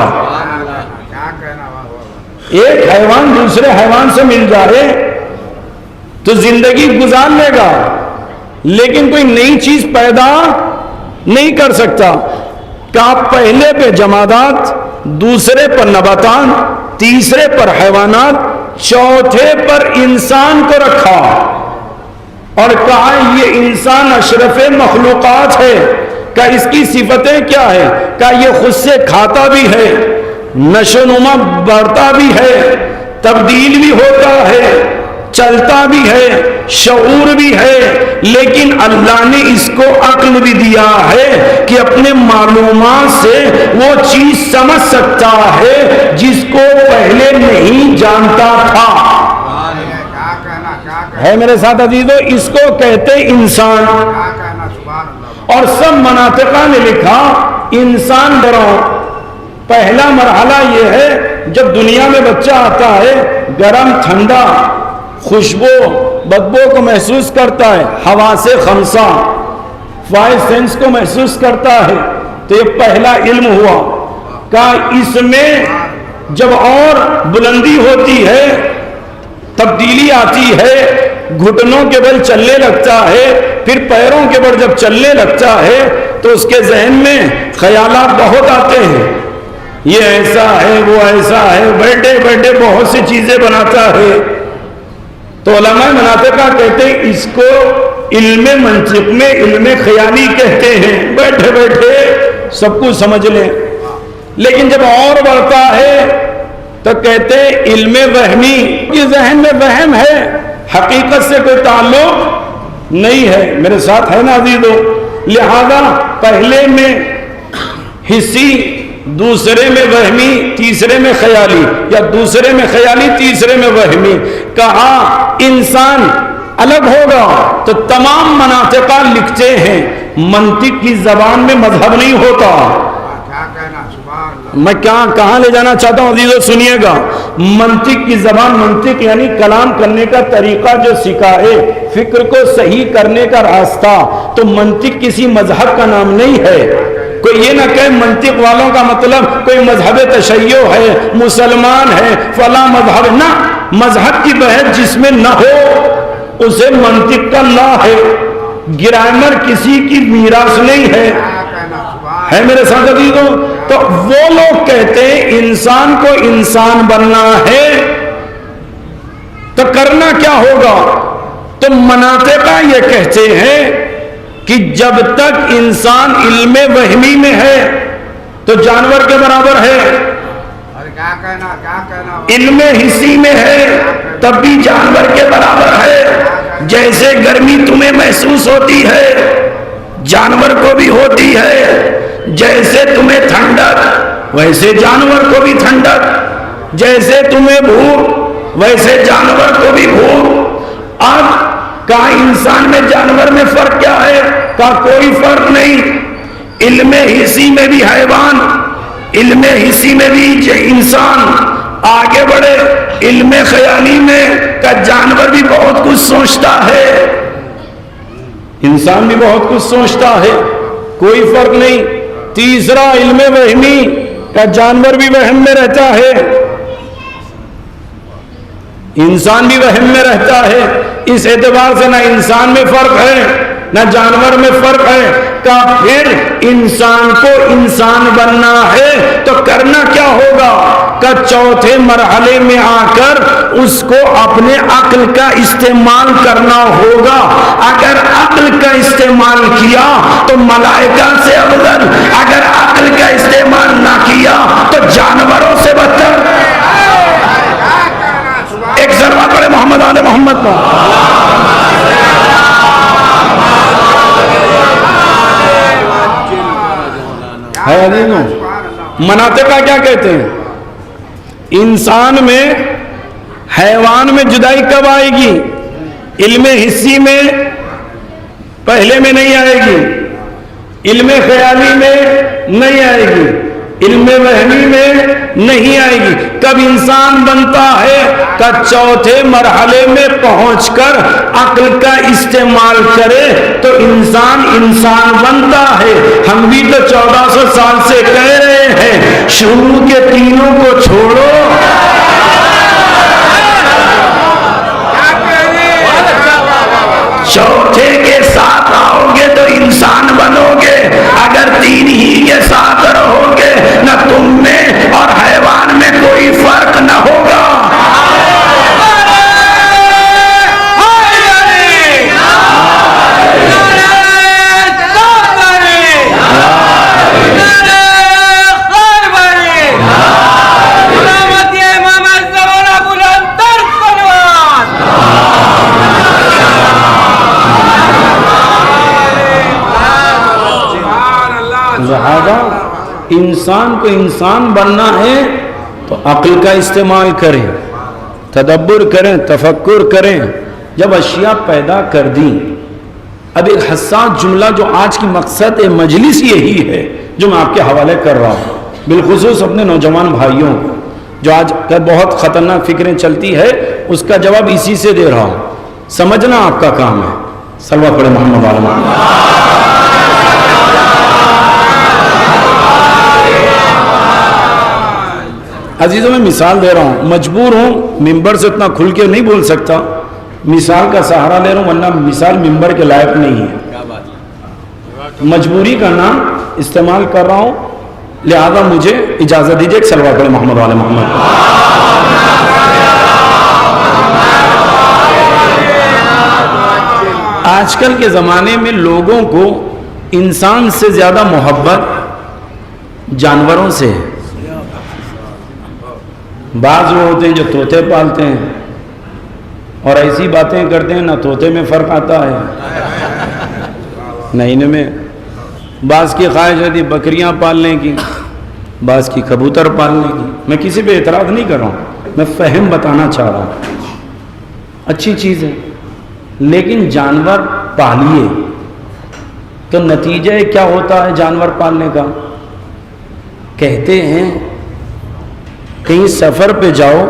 ایک حیوان دوسرے حیوان سے مل جائے تو زندگی گزار لے گا، لیکن کوئی نئی چیز پیدا نہیں کر سکتا۔ کہ پہلے پہ جمادات، دوسرے پر نباتات، تیسرے پر حیوانات، چوتھے پر انسان کو رکھا اور کہا یہ انسان اشرف مخلوقات ہے۔ کہ اس کی صفتیں کیا ہے؟ کہ یہ خود سے کھاتا بھی ہے، نشو و نما بڑھتا بھی ہے، تبدیل بھی ہوتا ہے، چلتا بھی ہے، شعور بھی ہے، لیکن اللہ نے اس کو عقل بھی دیا ہے کہ اپنے معلومات سے وہ چیز سمجھ سکتا ہے جس کو پہلے نہیں جانتا تھا۔ ہے میرے ساتھ عزیزو، اس کو کہتے انسان۔ اور سب مناطقہ نے لکھا انسان ڈرو۔ پہلا مرحلہ یہ ہے جب دنیا میں بچہ آتا ہے، گرم، ٹھنڈا، خوشبو، بدبو کو محسوس کرتا ہے، حواس خمسہ، 5 سینس کو محسوس کرتا ہے، تو یہ پہلا علم ہوا۔ کہ اس میں جب اور بلندی ہوتی ہے، تبدیلی آتی ہے، گھٹنوں کے بل چلنے لگتا ہے، پھر پیروں کے بل جب چلنے لگتا ہے تو اس کے ذہن میں خیالات بہت آتے ہیں، یہ ایسا ہے، وہ ایسا ہے، بیٹھے بیٹھے بہت سی چیزیں بناتا ہے۔ تو علماء مناطقہ کہتے ہیں اس کو علم منطق میں علم خیالی کہتے ہیں، بیٹھے بیٹھے سب کچھ سمجھ لیں۔ لیکن جب اور بڑھتا ہے تو کہتے ہیں علم وہمی، یہ ذہن میں وہم ہے، حقیقت سے کوئی تعلق نہیں ہے۔ میرے ساتھ ہے نا عزیزو؟ لہذا پہلے میں حسی، دوسرے میں وہمی، تیسرے میں خیالی، یا دوسرے میں خیالی، تیسرے میں وہمی۔ کہا انسان الگ ہوگا تو تمام مناطقہ لکھتے ہیں منطق کی زبان میں مذہب نہیں ہوتا۔ میں کہاں لے جانا چاہتا ہوں عزیزو، سنیے گا۔ منطق کی زبان، منطق یعنی کلام کرنے کا طریقہ جو سکھائے، فکر کو صحیح کرنے کا راستہ، تو منطق کسی مذہب کا نام نہیں ہے۔ کوئی یہ نہ کہے منطق والوں کا مطلب کوئی مذہب تشیع ہے، مسلمان ہے، فلاں مذہب، نہ، مذہب کی بحث جس میں نہ ہو اسے منطق کا لا ہے۔ گرامر کسی کی میراث نہیں ہے۔ ہے میرے ساتھ عزیزو؟ تو وہ لوگ کہتے ہیں انسان کو انسان بننا ہے تو کرنا کیا ہوگا؟ تو مناطقہ یہ کہتے ہیں کہ جب تک انسان علم وہمی میں ہے، تو جانور کے برابر ہے. علم حسی میں ہے تب بھی جانور کے برابر ہے. جیسے گرمی تمہیں محسوس ہوتی ہے جانور کو بھی ہوتی ہے. جیسے تمہیں ٹھنڈک ویسے جانور کو بھی ٹھنڈک. جیسے تمہیں بھوک ویسے جانور کو بھی بھوک. اب کہا انسان میں جانور میں فرق کیا ہے؟ کہا کوئی فرق نہیں. علم حسی میں بھی حیوان، علم حسی میں بھی انسان آگے بڑھے. علم خیالی میں کا جانور بھی بہت کچھ سوچتا ہے، انسان بھی بہت کچھ سوچتا ہے، کوئی فرق نہیں. تیسرا علم وہمی کا جانور بھی وہم میں رہتا ہے، انسان بھی وہم میں رہتا ہے. اس اعتبار سے نہ انسان میں فرق ہے نہ جانور میں فرق ہے. کہ پھر انسان کو انسان بننا ہے تو کرنا کیا ہوگا؟ کہ چوتھے مرحلے میں آ کر اس کو اپنے عقل کا استعمال کرنا ہوگا. اگر عقل کا استعمال کیا تو ملائکہ سے افضل، اگر عقل کا استعمال نہ کیا تو جانوروں سے بدتر. ایک ذرا پڑے محمد آل محمد کو. مناطقہ کیا کہتے ہیں؟ انسان میں حیوان میں جدائی کب آئے گی؟ علم حسی میں پہلے میں نہیں آئے گی، علم خیالی میں نہیں آئے گی، علم وہمی میں نہیں آئے گی. کب انسان بنتا ہے؟ کہ چوتھے مرحلے میں پہنچ کر عقل کا استعمال کرے تو انسان انسان بنتا ہے. ہم بھی تو 1400 سال سے کہہ رہے ہیں شروع کے تینوں کو چھوڑو، چوتھے کے ساتھ آؤ گے تو انسان بنو گے. اگر تین ہی کے ساتھ رہو گے نہ تم میں اور حیوان میں کوئی فرق نہ ہوگا. لہذا انسان کو انسان بننا ہے تو عقل کا استعمال کریں، تدبر کریں، تفکر کریں. جب اشیاء پیدا کر دیں. اب ایک حساس جملہ جو آج کی مقصد مجلس یہی ہے جو میں آپ کے حوالے کر رہا ہوں، بالخصوص اپنے نوجوان بھائیوں کو جو آج بہت خطرناک فکریں چلتی ہے، اس کا جواب اسی سے دے رہا ہوں. سمجھنا آپ کا کام ہے. صلوات پڑھے محمد علیہ وسلم. عزیزوں میں مثال دے رہا ہوں، مجبور ہوں ممبر سے اتنا کھل کے نہیں بول سکتا، مثال کا سہارا لے رہا ہوں ورنہ مثال ممبر کے لائق نہیں ہے. مجبوری کا نام استعمال کر رہا ہوں، لہذا مجھے اجازت دیجیے کہ صلوات پڑھیں محمد علیہ محمد. آج کل کے زمانے میں لوگوں کو انسان سے زیادہ محبت جانوروں سے ہے. بعض وہ ہوتے ہیں جو طوطے پالتے ہیں اور ایسی باتیں کرتے ہیں، نہ طوطے میں فرق آتا ہے نہ ان میں. بعض کی خواہش ہوتی بکریاں پالنے کی، بعض کی کبوتر پالنے کی. میں کسی پہ اعتراض نہیں کر رہا ہوں، میں فہم بتانا چاہ رہا ہوں. اچھی چیز ہے، لیکن جانور پالیے تو نتیجہ کیا ہوتا ہے جانور پالنے کا؟ کہتے ہیں کہیں سفر پہ جاؤ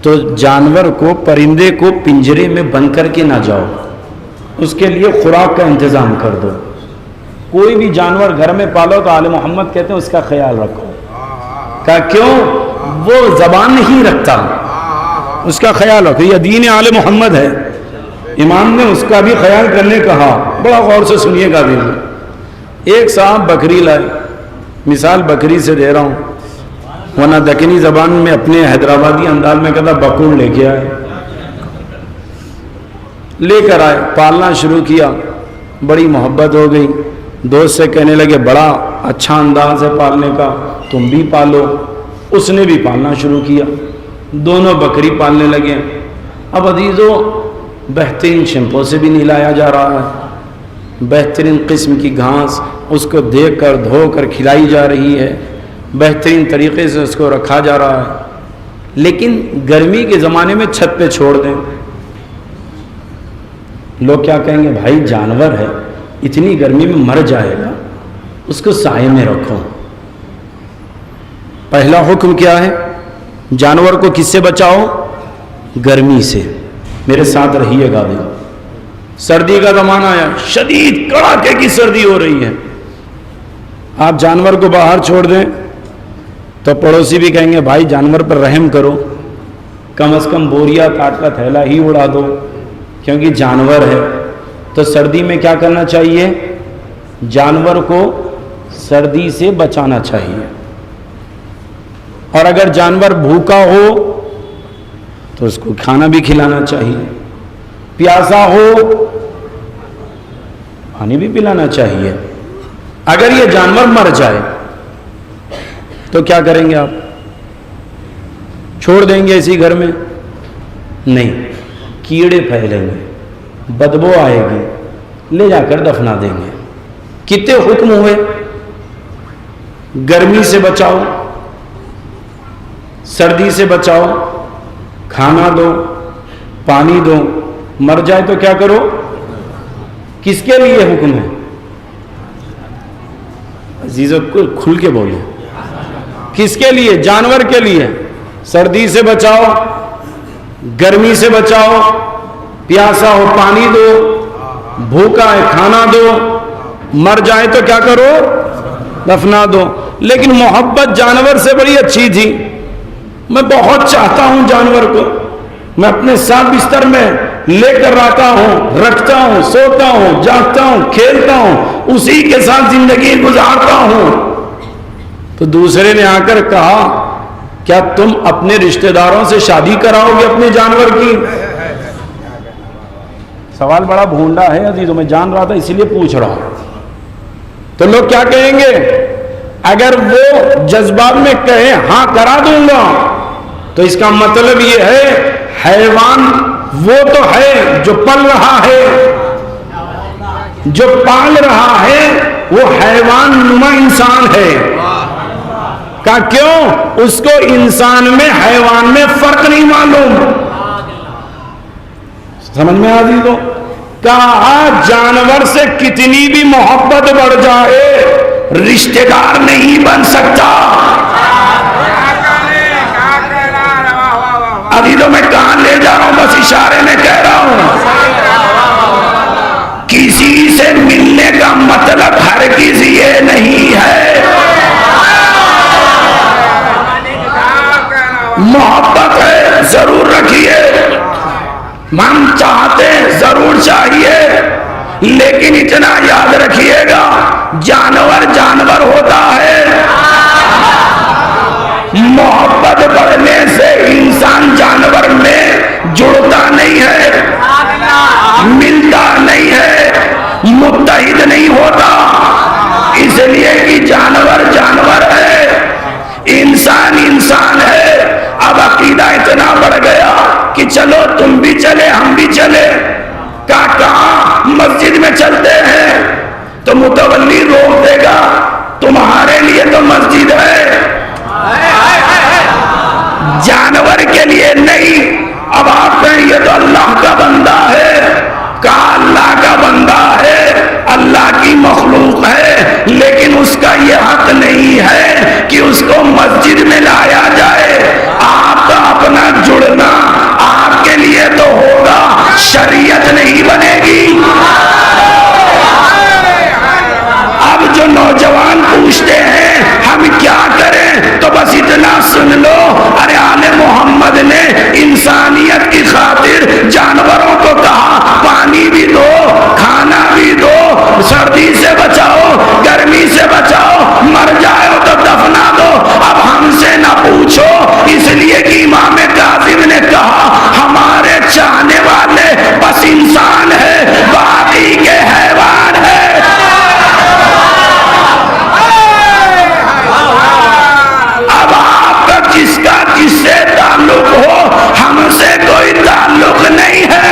تو جانور کو، پرندے کو پنجرے میں بند کر کے نہ جاؤ، اس کے لیے خوراک کا انتظام کر دو. کوئی بھی جانور گھر میں پالو تو آل محمد کہتے ہیں اس کا خیال رکھو. کہا کیوں؟ وہ زبان نہیں رکھتا، اس کا خیال رکھو. یہ دین آل محمد ہے. امام نے اس کا بھی خیال کرنے کہا. بڑا غور سے سنیے گا. بھی ایک صاحب بکری لائے، مثال بکری سے دے رہا ہوں ورنہ دکنی زبان میں اپنے حیدرآبادی انداز میں کہتا بکر لے کے آئے. لے کر آئے، پالنا شروع کیا، بڑی محبت ہو گئی. دوست سے کہنے لگے بڑا اچھا انداز ہے پالنے کا، تم بھی پالو۔ اس نے بھی پالنا شروع کیا، دونوں بکری پالنے لگے۔ اب عزیزو بہترین شیمپو سے بھی نہلایا جا رہا ہے، بہترین قسم کی گھاس اس کو دیکھ کر دھو کر کھلائی جا رہی ہے، بہترین طریقے سے اس کو رکھا جا رہا ہے، لیکن گرمی کے زمانے میں چھت پہ چھوڑ دیں، لوگ کیا کہیں گے؟ بھائی جانور ہے، اتنی گرمی میں مر جائے گا، اس کو سائے میں رکھو۔ پہلا حکم کیا ہے؟ جانور کو کس سے بچاؤ؟ گرمی سے۔ میرے ساتھ رہیے گا، دیکھو سردی کا زمانہ آیا، شدید کڑاکے کی سردی ہو رہی ہے، آپ جانور کو باہر چھوڑ دیں تو پڑوسی بھی کہیں گے بھائی جانور پر رحم کرو، کم از کم بوریا کاٹ کا تھیلا ہی اڑا دو، کیونکہ جانور ہے۔ تو سردی میں کیا کرنا چاہیے؟ جانور کو سردی سے بچانا چاہیے، اور اگر جانور بھوکا ہو تو اس کو کھانا بھی کھلانا چاہیے، پیاسا ہو پانی بھی پلانا چاہیے۔ اگر یہ جانور مر جائے تو کیا کریں گے آپ؟ چھوڑ دیں گے اسی گھر میں؟ نہیں، کیڑے پھیلیں گے، بدبو آئے گی، لے جا کر دفنا دیں گے۔ کتنے حکم ہوئے؟ گرمی سے بچاؤ، سردی سے بچاؤ، کھانا دو، پانی دو، مر جائے تو کیا کرو؟ کس کے لیے حکم ہے؟ عزیزو کھل کے بولو، کس کے لیے؟ جانور کے لیے۔ سردی سے بچاؤ، گرمی سے بچاؤ، پیاسا ہو پانی دو، بھوکا ہے کھانا دو، مر جائے تو کیا کرو؟ دفنا دو۔ لیکن محبت جانور سے بڑی اچھی تھی، میں بہت چاہتا ہوں جانور کو، میں اپنے ساتھ بستر میں لے کر آتا ہوں، رکھتا ہوں، سوتا ہوں، جاگتا ہوں، کھیلتا ہوں، اسی کے ساتھ زندگی گزارتا ہوں۔ تو دوسرے نے آ کر کہا کیا تم اپنے رشتہ داروں سے شادی کراؤ گے اپنے جانور کی؟ سوال بڑا بھونڈا ہے عزیزوں، میں جان رہا تھا اسی لیے پوچھ رہا ہوں۔ تو لوگ کیا کہیں گے؟ اگر وہ جذبات میں کہیں ہاں کرا دوں گا تو اس کا مطلب یہ ہے حیوان وہ تو ہے جو پل رہا ہے، جو پال رہا ہے وہ حیوان نما انسان ہے۔ کہا کیوں؟ اس کو انسان میں حیوان میں فرق نہیں معلوم۔ سمجھ میں آ گئی؟ تو کہا جانور سے کتنی بھی محبت بڑھ جائے رشتہ دار نہیں بن سکتا۔ ابھی تو میں کہاں لے جا رہا ہوں، بس اشارے میں کہہ رہا ہوں، کسی سے ملنے کا مطلب ہرگز یہ نہیں ہے محبت ہے ضرور رکھیے، ہم چاہتے ضرور چاہیے، لیکن اتنا یاد رکھیے گا جانور جانور ہوتا ہے، محبت بڑھنے سے انسان جانور میں جڑتا نہیں ہے، ملتا نہیں ہے، متحد نہیں ہوتا، اس لیے کہ جانور جانور ہے، انسان انسان ہے۔ اب عقیدہ اتنا بڑھ گیا کہ چلو تم بھی چلے ہم بھی چلے، کہاں مسجد میں چلتے ہیں تو متولی روک دے گا، تمہارے لیے تو مسجد ہے، جانور کے لیے نہیں۔ اب آپ کہیں یہ تو اللہ کا بندہ ہے، کہا اللہ کا بندہ ہے، اللہ کی مخلوق ہے، لیکن اس کا یہ حق نہیں ہے کہ اس کو مسجد میں لایا جائے۔ آپ کا اپنا جڑنا آپ کے لیے تو ہوگا، شریعت نہیں بنے گی۔ اب جو نوجوان پوچھتے ہیں ہم کیا کریں، تو بس اتنا سن لو، ارے آل محمد نے انسانیت کی خاطر جانوروں کو کہا پانی بھی دو، کھانا بھی دو، سردی سے بچاؤ، گرمی سے بچاؤ، مر جائے تو دفنا دو۔ اب ہم سے نہ پوچھو تعلق ہو، ہم سے کوئی تعلق نہیں ہے۔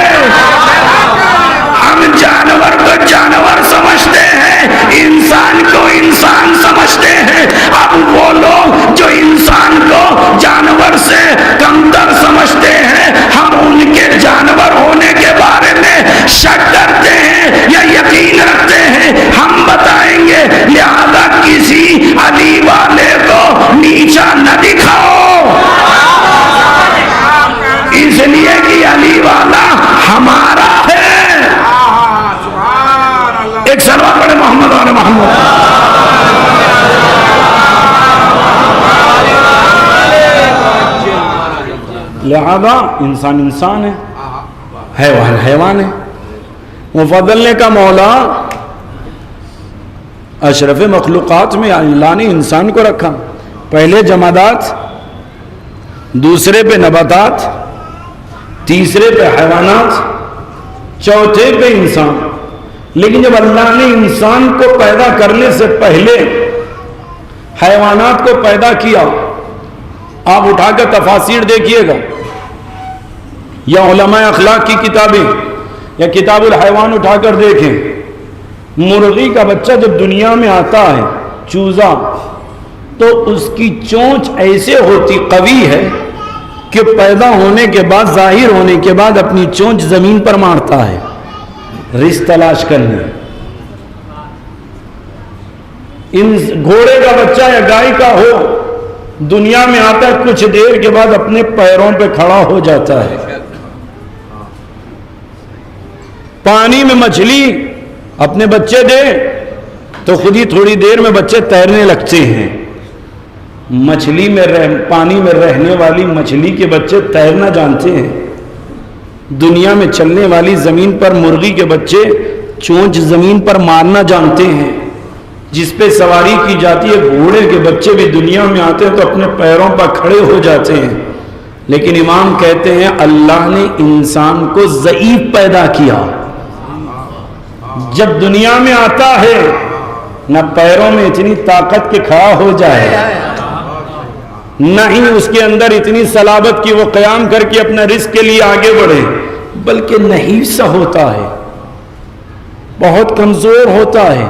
ہم جانور کو جانور سمجھتے ہیں، انسان کو انسان سمجھتے ہیں۔ اب وہ لوگ جو انسان کو جانور سے کمتر سمجھتے ہیں، ہم ان کے جانور ہونے کے بارے میں شک کرتے ہیں یا یقین رکھتے ہیں؟ ہم بتائیں گے، لہذا کسی علی والے کو نیچا نہ دکھاؤ، اس لیے کہ علی والا ہمارا ہے۔ ایک صلوات پڑھے محمد اور محمد۔ لہذا انسان انسان ہے، حیوان حیوان ہے۔ مفضل نے کہا مولا اشرف مخلوقات میں اللہ نے انسان کو رکھا، پہلے جمادات، دوسرے پہ نباتات، تیسرے پہ حیوانات، چوتھے پہ انسان۔ لیکن جب اللہ نے انسان کو پیدا کرنے سے پہلے حیوانات کو پیدا کیا، آپ اٹھا کر تفاسیر دیکھیے گا یا علماء اخلاق کی کتابیں یا کتاب الحیوان اٹھا کر دیکھیں، مرغی کا بچہ جب دنیا میں آتا ہے، چوزا، تو اس کی چونچ ایسے ہوتی قوی ہے کہ پیدا ہونے کے بعد، ظاہر ہونے کے بعد اپنی چونچ زمین پر مارتا ہے رزق تلاش کرنے۔ ان گھوڑے کا بچہ یا گائے کا ہو، دنیا میں آتا ہے، کچھ دیر کے بعد اپنے پیروں پہ کھڑا ہو جاتا ہے۔ پانی میں مچھلی اپنے بچے دے تو خود ہی تھوڑی دیر میں بچے تیرنے لگتے ہیں۔ مچھلی میں پانی میں رہنے والی مچھلی کے بچے تیرنا جانتے ہیں۔ دنیا میں چلنے والی زمین پر مرغی کے بچے چونچ زمین پر مارنا جانتے ہیں۔ جس پہ سواری کی جاتی ہے گھوڑے کے بچے بھی دنیا میں آتے ہیں تو اپنے پیروں پر کھڑے ہو جاتے ہیں۔ لیکن امام کہتے ہیں اللہ نے انسان کو ضعیف پیدا کیا۔ جب دنیا میں آتا ہے نہ پیروں میں اتنی طاقت کے کھڑا ہو جائے، نہ ہی اس کے اندر اتنی صلابت کی وہ قیام کر کے اپنا رزق کے لیے آگے بڑھے، بلکہ نحیف سا ہوتا ہے، بہت کمزور ہوتا ہے۔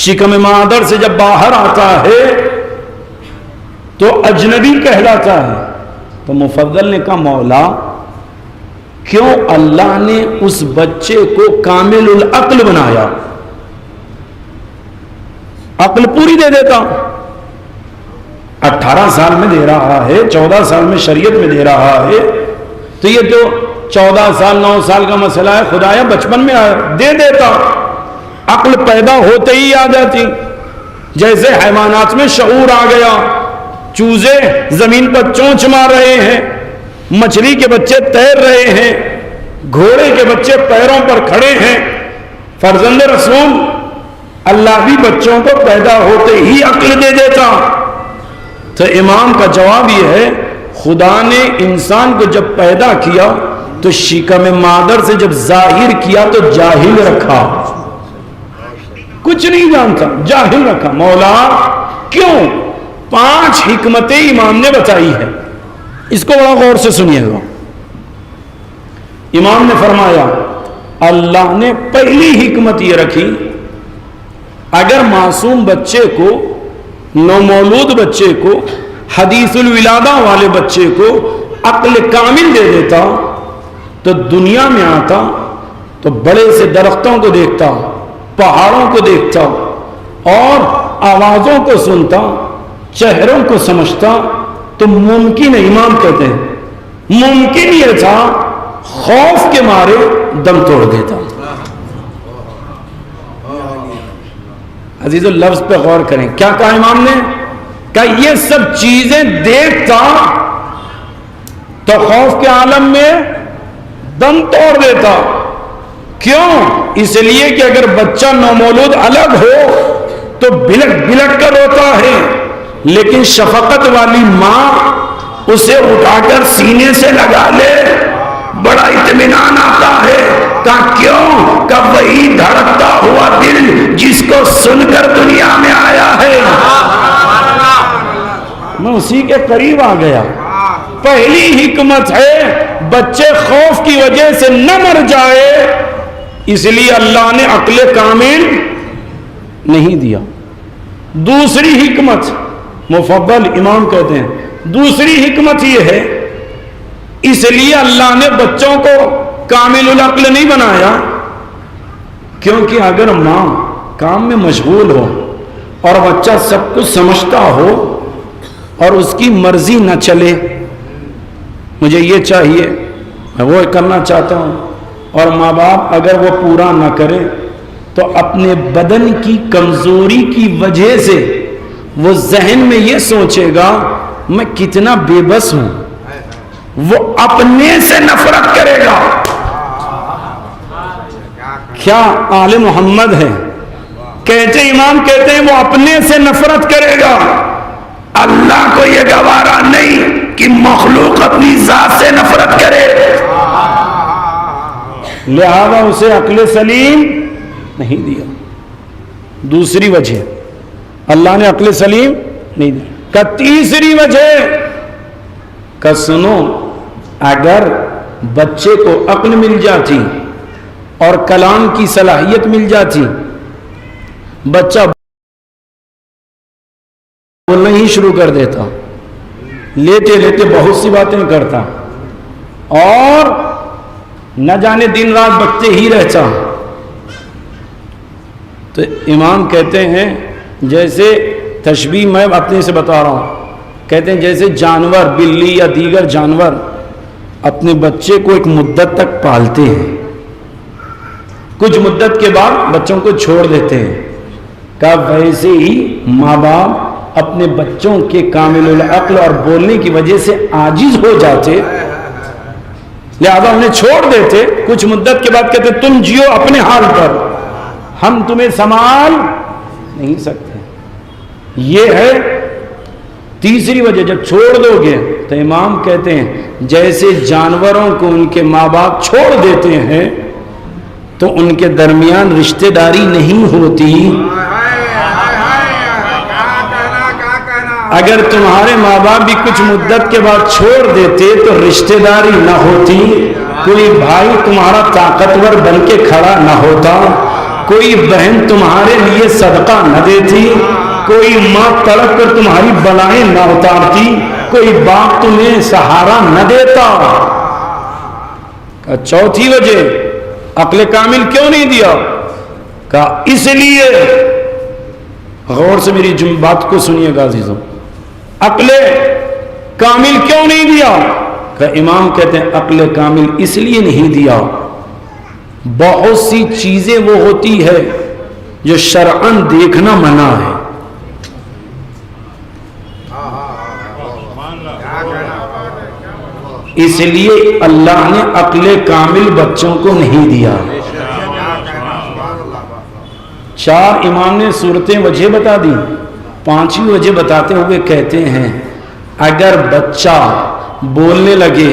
شکم مادر سے جب باہر آتا ہے تو اجنبی کہلاتا ہے۔ تو مفضل نے کہا مولا کیوں اللہ نے اس بچے کو کامل العقل بنایا؟ عقل پوری دے دیتا، 18 سال میں دے رہا ہے، 14 سال میں شریعت میں دے رہا ہے، تو یہ جو 14 سال 9 سال کا مسئلہ ہے خدایا بچپن میں دے دیتا، عقل پیدا ہوتے ہی آ جاتی۔ جیسے حیوانات میں شعور آ گیا، چوزے زمین پر چونچ مار رہے ہیں، مچھلی کے بچے تیر رہے ہیں، گھوڑے کے بچے پیروں پر کھڑے ہیں، فرزند رسول اللہ بھی بچوں کو پیدا ہوتے ہی عقل دے دیتا۔ تو امام کا جواب یہ ہے خدا نے انسان کو جب پیدا کیا تو شکم مادر سے جب ظاہر کیا تو جاہل رکھا، کچھ نہیں جانتا، جاہل رکھا۔ مولا کیوں؟ 5 حکمتیں امام نے بتائی ہے، اس کو بڑا غور سے سنیے گا۔ امام نے فرمایا اللہ نے پہلی حکمت یہ رکھی، اگر معصوم بچے کو، نومولود بچے کو، حدیث الولادہ والے بچے کو عقل کامل دے دیتا تو دنیا میں آتا تو بڑے سے درختوں کو دیکھتا، پہاڑوں کو دیکھتا اور آوازوں کو سنتا، چہروں کو سمجھتا، تو ممکن ہے، امام کہتے ہیں ممکن یہ تھا خوف کے مارے دم توڑ دیتا۔ عزیز اللفظ پہ غور کریں، کیا کہا امام نے؟ کہ یہ سب چیزیں دیکھتا تو خوف کے عالم میں دم توڑ دیتا۔ کیوں؟ اس لیے کہ اگر بچہ نومولود الگ ہو تو بلک بلک کر روتا ہے، لیکن شفقت والی ماں اسے اٹھا کر سینے سے لگا لے بڑا اطمینان آتا ہے۔ کیوں؟ کہ وہی دھڑکتا ہوا دل جس کو سن کر دنیا میں آیا ہے، میں اسی کے قریب آ گیا۔ پہلی حکمت ہے بچے خوف کی وجہ سے نہ مر جائے، اس لیے اللہ نے عقل کامل نہیں دیا۔ دوسری حکمت، مفضل امام کہتے ہیں دوسری حکمت یہ ہے، اس لیے اللہ نے بچوں کو کامل العقل نہیں بنایا، کیونکہ اگر ماں کام میں مشغول ہو اور بچہ سب کچھ سمجھتا ہو اور اس کی مرضی نہ چلے، مجھے یہ چاہیے میں وہ کرنا چاہتا ہوں، اور ماں باپ اگر وہ پورا نہ کرے تو اپنے بدن کی کمزوری کی وجہ سے وہ ذہن میں یہ سوچے گا میں کتنا بے بس ہوں، وہ اپنے سے نفرت کرے گا۔ کیا آل محمد ہے؟ کہتے امام کہتے ہیں وہ اپنے سے نفرت کرے گا، اللہ کو یہ گوارا نہیں کہ مخلوق اپنی ذات سے نفرت کرے، لہذا اسے عقل سلیم نہیں دیا۔ دوسری وجہ اللہ نے عقل سلیم نہیں دیا۔ کا تیسری وجہ کا سنو، اگر بچے کو عقل مل جاتی اور کلام کی صلاحیت مل جاتی، بچہ بولنا ہی شروع کر دیتا، لیتے لیتے بہت سی باتیں کرتا اور نہ جانے دن رات بکتے ہی رہتا۔ تو امام کہتے ہیں جیسے تشبیہ میں اپنے سے بتا رہا ہوں، کہتے ہیں جیسے جانور بلی یا دیگر جانور اپنے بچے کو ایک مدت تک پالتے ہیں، کچھ مدت کے بعد بچوں کو چھوڑ دیتے ہیں، کہ ویسے ہی ماں باپ اپنے بچوں کے کامل العقل اور بولنے کی وجہ سے عاجز ہو جاتے، لہذا انہیں چھوڑ دیتے، کچھ مدت کے بعد کہتے تم جیو اپنے حال پر، ہم تمہیں سنبھال نہیں سکتے۔ یہ ہے تیسری وجہ، جب چھوڑ دو گے تو امام کہتے ہیں جیسے جانوروں کو ان کے ماں باپ چھوڑ دیتے ہیں تو ان کے درمیان رشتہ داری نہیں ہوتی۔ اگر تمہارے ماں باپ بھی کچھ مدت کے بعد چھوڑ دیتے تو رشتہ داری نہ ہوتی، کوئی بھائی تمہارا طاقتور بن کے کھڑا نہ ہوتا، کوئی بہن تمہارے لیے صدقہ نہ دیتی، کوئی ماں تڑپ کر تمہاری بلائیں نہ اتارتی، کوئی باپ تمہیں سہارا نہ دیتا۔ چوتھی وجہ عقل کامل کیوں نہیں دیا؟ کہا اس لیے، غور سے میری بات کو سنیے گا عزیزوں، عقل کامل کیوں نہیں دیا؟ کہ امام کہتے ہیں عقل کامل اس لیے نہیں دیا، بہت سی چیزیں وہ ہوتی ہے جو شرعاً دیکھنا منع ہے، اس لیے اللہ نے عقل کامل بچوں کو نہیں دیا۔ چار امام نے صورتیں وجہ بتا دی، پانچویں وجہ بتاتے ہوئے کہتے ہیں اگر بچہ بولنے لگے،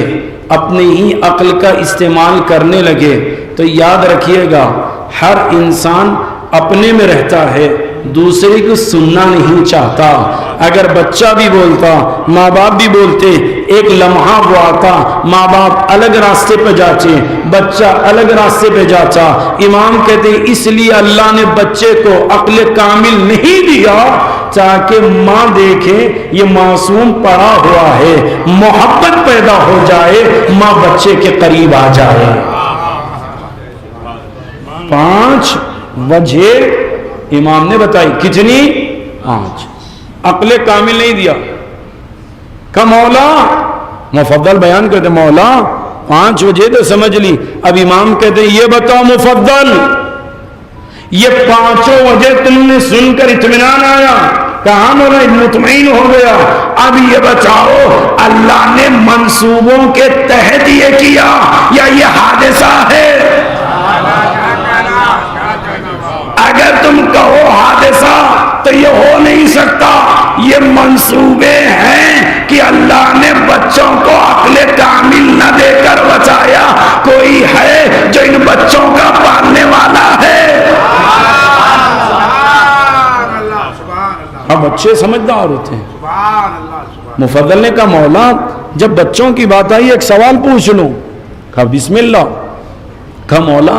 اپنی ہی عقل کا استعمال کرنے لگے تو یاد رکھیے گا ہر انسان اپنے میں رہتا ہے، دوسرے کو سننا نہیں چاہتا۔ اگر بچہ بھی بولتا، ماں باپ بھی بولتے، ایک لمحہ وہ آتا، ماں باپ الگ راستے پہ جاتے، بچہ الگ راستے پہ جاتا۔ امام کہتے ہیں اس لیے اللہ نے بچے کو عقل کامل نہیں دیا تاکہ ماں دیکھے یہ معصوم پڑا ہوا ہے، محبت پیدا ہو جائے، ماں بچے کے قریب آ جائے۔ 5 وجہ امام نے بتائی، کتنی؟ 5۔ عقل کامل نہیں دیا کہ مولا مفضل بیان کرتے مولا 5 وجہ تو سمجھ لی، اب امام کہتے ہیں یہ بتاؤ مفضل یہ 5 وجہ تم نے سن کر اطمینان آیا؟ کہاں مولا مطمئن ہو گیا، اب یہ بتاؤ اللہ نے منصوبوں کے تحت یہ کیا یا یہ حادثہ ہے؟ اگر تم کہو حادثہ تو یہ ہو نہیں سکتا، یہ منصوبے ہیں کہ اللہ نے بچوں کو عقل کامل نہ دے کر بچایا، کوئی ہے جو ان بچوں کا پالنے والا ہے۔ اب بچے سمجھدار ہوتے ہیں۔ مفضل نے کہا مولا جب بچوں کی بات آئی ایک سوال پوچھ لوں، کہا بسم اللہ. کہا مولا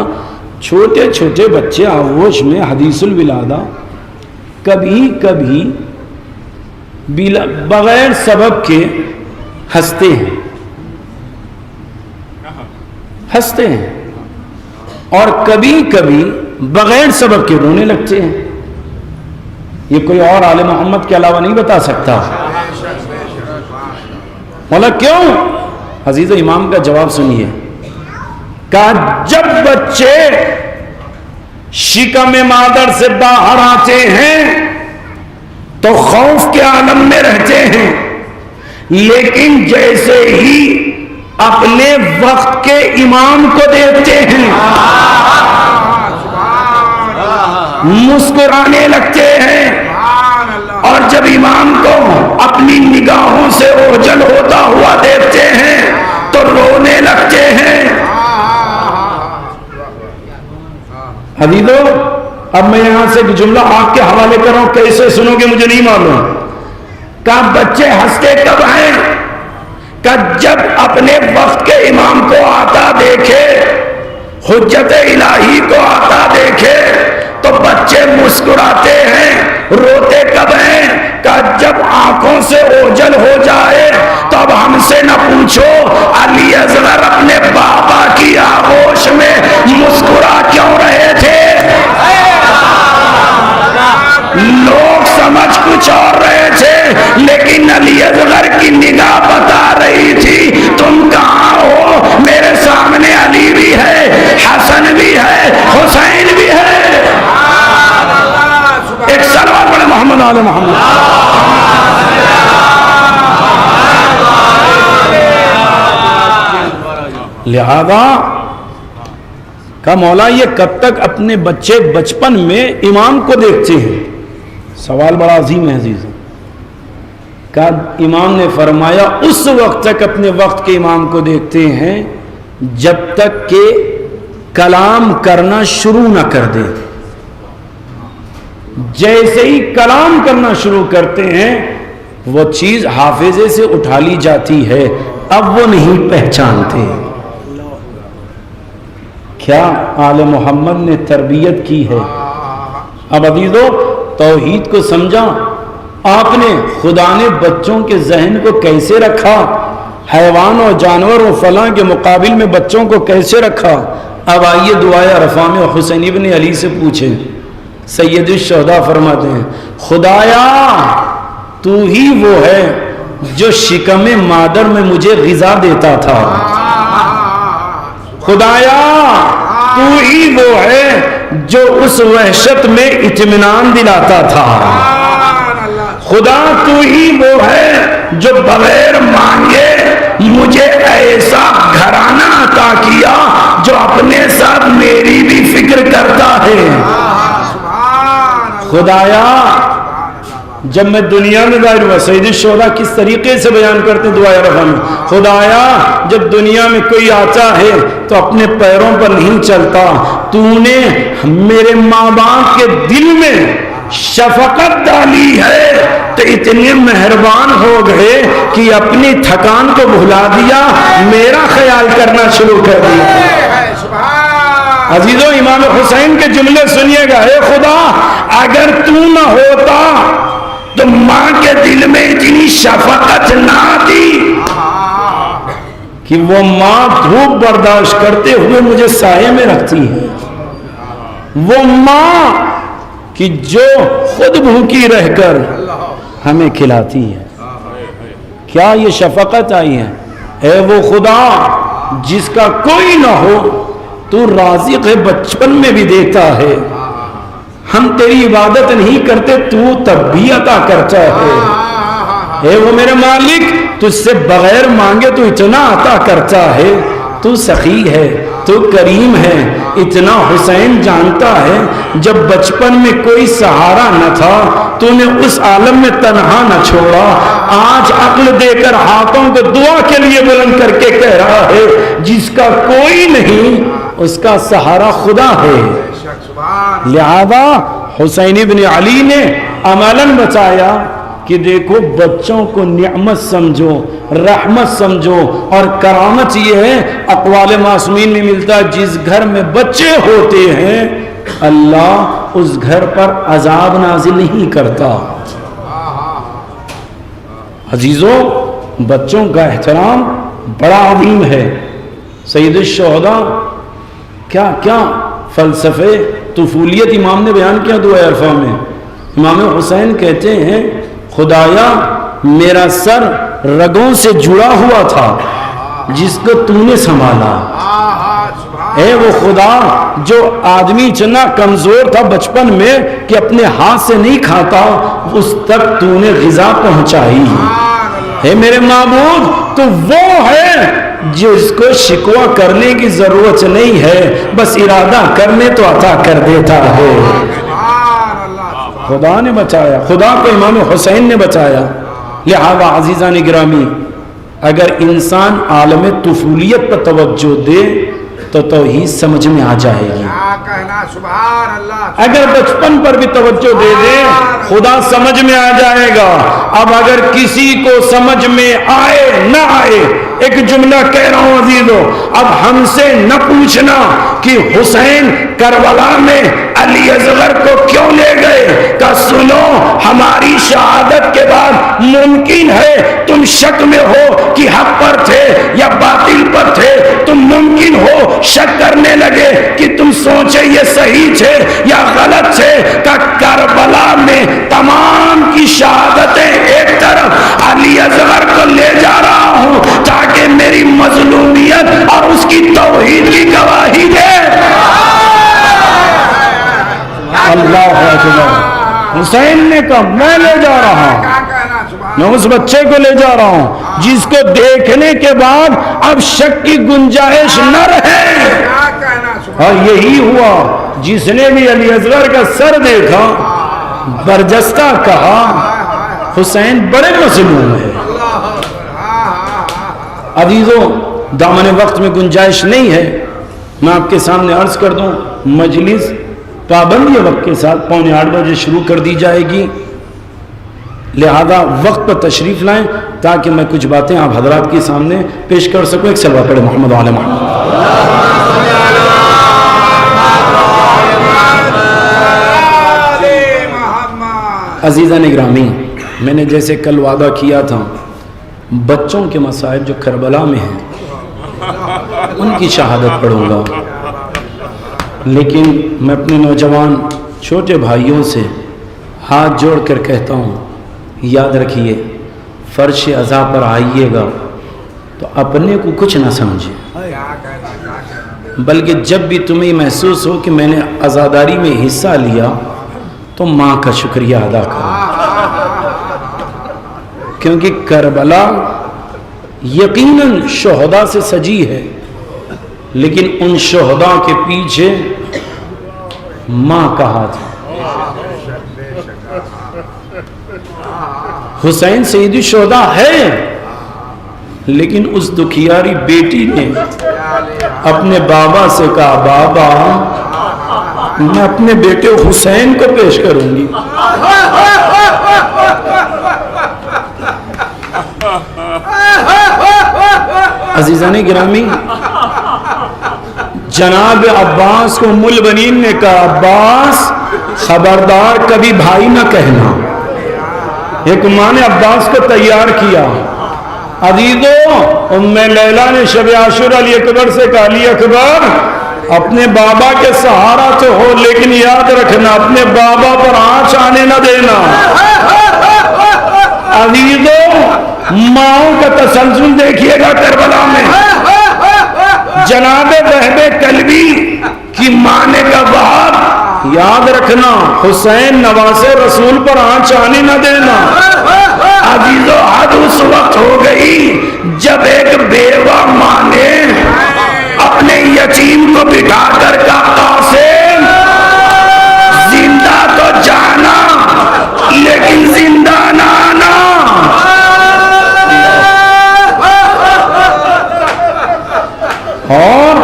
چھوٹے چھوٹے بچے آغوش میں حدیث الولادہ کبھی کبھی بغیر سبب کے ہنستے ہیں اور کبھی کبھی بغیر سبب کے رونے لگتے ہیں. یہ کوئی اور آل محمد کے علاوہ نہیں بتا سکتا. مولا کیوں؟ عزیز و امام کا جواب سنیے. کہا جب بچے شکم مادر سے باہر آتے ہیں تو خوف کے عالم میں رہتے ہیں، لیکن جیسے ہی اپنے وقت کے امام کو دیکھتے ہیں مسکرانے لگتے ہیں، اور جب امام کو اپنی نگاہوں سے اوجھل ہوتا ہوا دیکھتے ہیں تو رونے لگتے ہیں. حدیثو اب میں یہاں سے ایک جملہ آپ کے حوالے کر رہا ہوں، کیسے سنو گے مجھے نہیں معلوم. کہا بچے ہنستے کب ہیں؟ کہ جب اپنے وقت کے امام کو آتا دیکھے، حجت الہی کو آتا دیکھے تو بچے مسکراتے ہیں. روتے کب ہیں؟ کہ جب آنکھوں سے اوجھل ہو جائے تو اب ہم سے نہ پوچھو علی اصغر اپنے بابا کی آغوش میں مسکرا کیوں رہے تھے. لوگ سمجھ کچھ اور رہے تھے، لیکن علی اصغر کی نگاہ بتا رہی تھی تم کہاں ہو، میرے سامنے علی بھی ہے، حسن بھی ہے، حسین بھی ہے. ایک سلوات پڑھے محمد آل محمد. لہذا کہا مولا یہ کب تک اپنے بچے بچپن میں امام کو دیکھتے ہیں؟ سوال بڑا عظیم ہے عزیز. کہا امام نے فرمایا اس وقت تک اپنے وقت کے امام کو دیکھتے ہیں جب تک کہ کلام کرنا شروع نہ کر دے. جیسے ہی کلام کرنا شروع کرتے ہیں وہ چیز حافظے سے اٹھا لی جاتی ہے، اب وہ نہیں پہچانتے. کیا آل محمد نے تربیت کی ہے. اب عزیزو توحید کو سمجھا آپ نے، خدا نے بچوں کے ذہن کو کیسے رکھا، حیوان اور جانور اور فلاں کے مقابل میں بچوں کو کیسے رکھا. اب آئیے دعائے عرفہ میں حسین ابن علی سے پوچھیں. سید الشہداء فرماتے ہیں خدایا تو ہی وہ ہے جو شکم مادر میں مجھے غذا دیتا تھا. خدایا تو ہی وہ ہے جو اس وحشت میں اطمینان دلاتا تھا. خدا تو ہی وہ ہے جو بغیر مانگے مجھے ایسا گھرانہ عطا کیا جو اپنے ساتھ میری بھی فکر کرتا ہے. خدایا جب میں دنیا میں ظاہر ہوا، سید الشہداء کس طریقے سے بیان کرتے ہیں دعائے رفع میں، خدایا جب دنیا میں کوئی آتا ہے تو اپنے پیروں پر نہیں چلتا، تو نے میرے ماں باپ کے دل میں شفقت ڈالی ہے تو اتنے مہربان ہو گئے کہ اپنی تھکان کو بھلا دیا، میرا خیال کرنا شروع کر دیا. عزیزو امام حسین کے جملے سنیے گا. اے خدا اگر تو نہ ہوتا تو ماں کے دل میں اتنی شفقت نہ تھی کہ وہ ماں دھوپ برداشت کرتے ہوئے مجھے سائے میں رکھتی ہے. وہ ماں کہ جو خود بھوکی رہ کر ہمیں کھلاتی ہے. کیا یہ شفقت آئی ہے؟ اے وہ خدا جس کا کوئی نہ ہو تو رازق ہے، بچپن میں بھی دیتا ہے. ہم تیری عبادت نہیں کرتے تو تب بھی عطا کرتا ہے. اے وہ میرے مالک تجھ سے بغیر مانگے تو اتنا عطا کرتا ہے. تو سخی ہے، تو کریم ہے. اتنا حسین جانتا ہے جب بچپن میں کوئی سہارا نہ تھا تو نے اس عالم میں تنہا نہ چھوڑا. آج عقل دے کر ہاتھوں کو دعا کے لیے بلند کر کے کہہ رہا ہے جس کا کوئی نہیں اس کا سہارا خدا ہے. لہذا حسین ابن علی نے عملاً بتایا کہ دیکھو بچوں کو نعمت سمجھو، رحمت سمجھو، اور کرامت یہ ہے اقوال معصومین میں ملتا ہے جس گھر میں بچے ہوتے ہیں اللہ اس گھر پر عذاب نازل نہیں کرتا۔ عزیزوں، بچوں کا احترام بڑا عظیم ہے۔ سید الشہداء کیا کیا فلسفے طفولیت امام نے بیان کیا دعائے عرفہ میں۔ امام حسین کہتے ہیں خدایا میرا سر رگوں سے جڑا ہوا تھا جس کو تو نے سنبھالا، اے وہ خدا جو آدمی اتنا کمزور تھا بچپن میں کہ اپنے ہاتھ سے نہیں کھاتا اس تک تو نے غذا پہنچائی، اے میرے معبود تو وہ ہے جس کو شکوہ کرنے کی ضرورت نہیں ہے، بس ارادہ کرنے تو عطا کر دیتا ہے۔ خدا نے بچایا، خدا کو امام حسین نے بچایا۔ لہذا عزیزان گرامی، اگر انسان عالم طفولیت پر توجہ دے تو توحید سمجھ میں آ جائے گی۔ اگر بچپن پر بھی توجہ دے دے خدا سمجھ میں آ جائے گا۔ اب اگر کسی کو سمجھ میں آئے نہ آئے، ایک جملہ کہہ رہا ہوں عزیزو، اب ہم سے نہ پوچھنا کہ حسین کربلا میں علی اصغر کو کیوں لے گئے، کہ سنو ہماری شہادت کے بعد ممکن ہے تم شک میں ہو کہ حق پر تھے یا باطل پر تھے، تم ممکن ہو شک کرنے لگے کہ تم سوچے یہ صحیح تھے یا غلط تھے، کہ کربلا میں تمام کی شہادتیں ایک طرف علی اصغر کو لے جا رہا ہوں تاکہ میری مظلومیت اور اس کی توحید کی گواہی دے۔ اللہ اکبر۔ حسین نے کہا میں لے جا رہا ہوں، میں اس بچے کو لے جا رہا ہوں جس کو دیکھنے کے بعد اب شک کی گنجائش نہ رہے۔ اور یہی ہوا، جس نے بھی علی اصغر کا سر دیکھا برجستہ کہا حسین بڑے مظلوم ہے۔ عزیزوں، دامن وقت میں گنجائش نہیں ہے، میں آپ کے سامنے عرض کر دوں مجلس پابندی وقت کے ساتھ 7:45 بجے شروع کر دی جائے گی، لہذا وقت پر تشریف لائیں تاکہ میں کچھ باتیں آپ حضرات کے سامنے پیش کر سکوں۔ ایک صلوات پڑھیں محمد و آل محمد۔ عزیزان گرامی، میں نے جیسے کل وعدہ کیا تھا بچوں کے مصائب جو کربلا میں ہیں ان کی شہادت پڑھوں گا، لیکن میں اپنے نوجوان چھوٹے بھائیوں سے ہاتھ جوڑ کر کہتا ہوں یاد رکھیے فرش عزا پر آئیے گا تو اپنے کو کچھ نہ سمجھے، بلکہ جب بھی تمہیں محسوس ہو کہ میں نے عزاداری میں حصہ لیا تو ماں کا شکریہ ادا کرو، کیونکہ کربلا یقیناً شہداء سے سجی ہے، لیکن ان شہداء کے پیچھے ماں کا ہاتھ ہے۔ حسین سید الشہداء ہے، لیکن اس دکھیاری بیٹی نے اپنے بابا سے کہا بابا میں اپنے بیٹے حسین کو پیش کروں گی۔ عزیزان گرامی، جناب عباس کو ام البنین نے کہا عباس خبردار کبھی بھائی نہ کہنا۔ ایک ماں نے عباس کو تیار کیا۔ عزیزو، ام لیلہ نے شب عاشور علی اکبر سے کہا علی اکبر اپنے بابا کے سہارا تو ہو، لیکن یاد رکھنا اپنے بابا پر آنچ آنے نہ دینا۔ عزیزو، ماؤں کا تسلسل دیکھیے گا کربلا میں۔ جناب وہب کلبی کی ماں نے کہا باپ یاد رکھنا حسین نواز رسول پر آنچ آنے نہ دینا۔ عزیزو، حد اس وقت ہو گئی جب ایک بیوہ ماں نے اپنے یتیم کو بٹھا کر کہا قاسم زندہ تو جانا لیکن زندہ نہ آنا۔ اور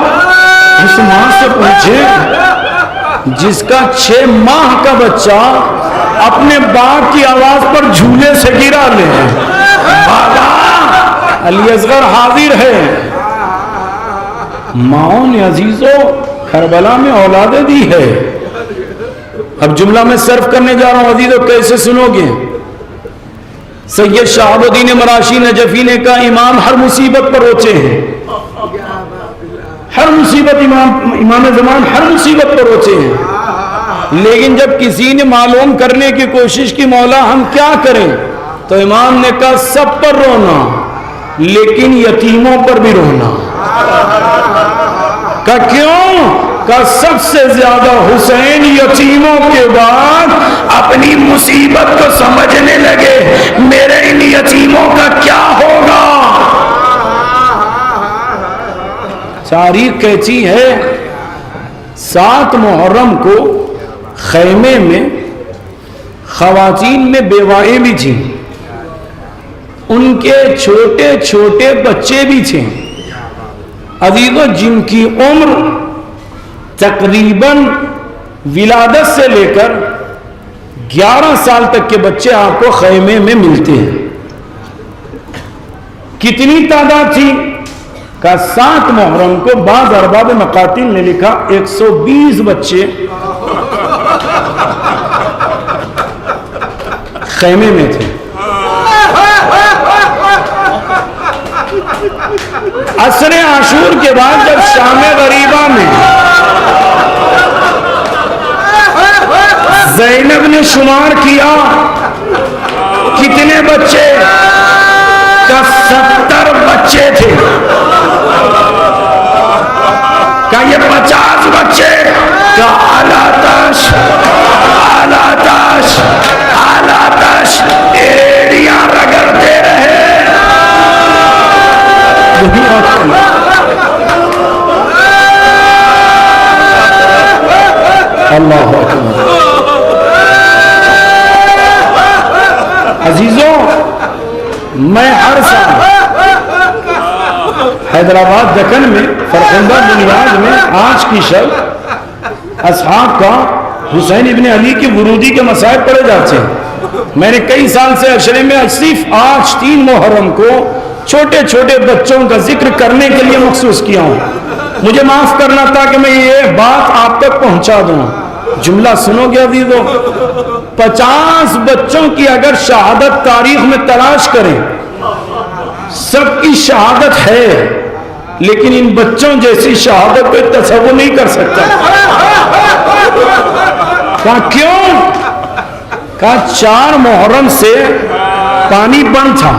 اس ماں سے پوچھے جس کا 6 ماہ کا بچہ اپنے باپ کی آواز پر جھولے سے گرا لیں. بابا علی اصغر حاضر ہے. ماؤں نے عزیزوں کربلا میں اولادیں دی ہے. اب جملہ میں صرف کرنے جا رہا ہوں عزیزوں, کیسے سنو گے؟ سید شہاب الدین مراشی نجفی نے کہا امام ہر مصیبت پر روچے ہیں, ہر مصیبت امام زمان ہر مصیبت پر روچے ہیں, لیکن جب کسی نے معلوم کرنے کی کوشش کی مولا ہم کیا کریں, تو امام نے کہا سب پر رونا لیکن یتیموں پر بھی رونا. کہا کیوں؟ کہا سب سے زیادہ حسین یتیموں کے بعد اپنی مصیبت کو سمجھنے لگے, میرے ان یتیموں کا کیا ہوگا. تاریخ کہتی ہے 7 محرم کو خیمے میں خواتین میں بیوائیں بھی تھیں, ان کے چھوٹے چھوٹے بچے بھی تھے عزیزوں, جن کی عمر تقریباً ولادت سے لے کر 11 سال تک کے بچے آپ کو خیمے میں ملتے ہیں. کتنی تعداد تھی؟ کا 7 محرم کو بعض ارباب مقاتل نے لکھا 120 بچے خیمے میں تھے. عصر عاشور کے بعد جب شام غریبہ میں زینب نے شمار کیا کتنے بچے, کا 70 بچے تھے. کا یہ 50 بچے, کا آلاتش آلاتش آلاتش ایڑیاں رگڑتے رہے. اللہ اکبر. عزیزوں میں ہر سال حیدرآباد دکن میں فرخندہ بنیاد میں آج کی شب اصحاب کا حسین ابن علی کی ورودی کے مسائل پڑھے جاتے ہیں. میں نے کئی سال سے عشرے میں صرف آج 3 محرم کو چھوٹے چھوٹے بچوں کا ذکر کرنے کے لیے مخصوص کیا ہوں. مجھے معاف کرنا تھا کہ میں یہ بات آپ تک پہنچا دوں. جملہ سنو گے عزیزو, 50 بچوں کی اگر شہادت تاریخ میں تلاش کریں, سب کی شہادت ہے, لیکن ان بچوں جیسی شہادت کوئی تصور نہیں کر سکتا. کہا کیوں؟ کہا 4 محرم سے پانی بند تھا,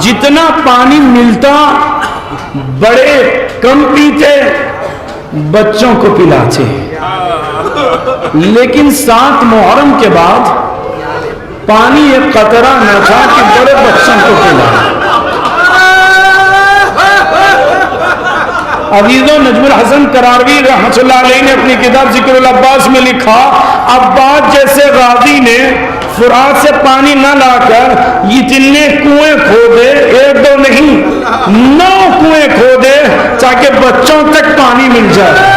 جتنا پانی ملتا بڑے کم پیتے, بچوں کو پلاتے. لیکن 7 محرم کے بعد پانی ایک قطرہ نہ تھا کہ بڑے بچوں کو پلائے. عزیزوں نجم الحسن کراروی رحمۃ اللہ علیہ نے اپنی کتاب ذکر العباس میں لکھا, عباس جیسے غازی نے فرات سے پانی نہ لا کر اتنے کنویں کھودے, 1-2 نہیں 9 کنویں کھودے تاکہ بچوں تک پانی مل جائے.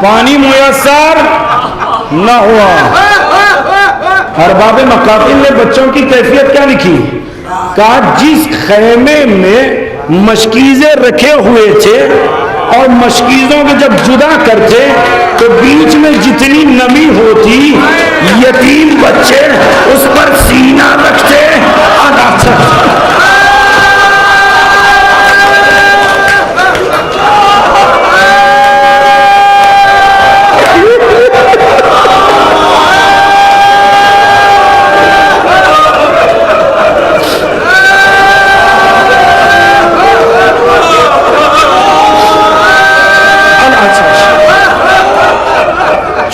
پانی میسر نہ ہوا. ارباب مقاتل نے بچوں کی کیفیت کیا لکھی؟ کہا جس خیمے میں مشکیزیں رکھے ہوئے تھے اور مشکیزوں کو جب جدا کرتے تو بیچ میں جتنی نمی ہوتی, یتیم بچے اس پر سینہ رکھتے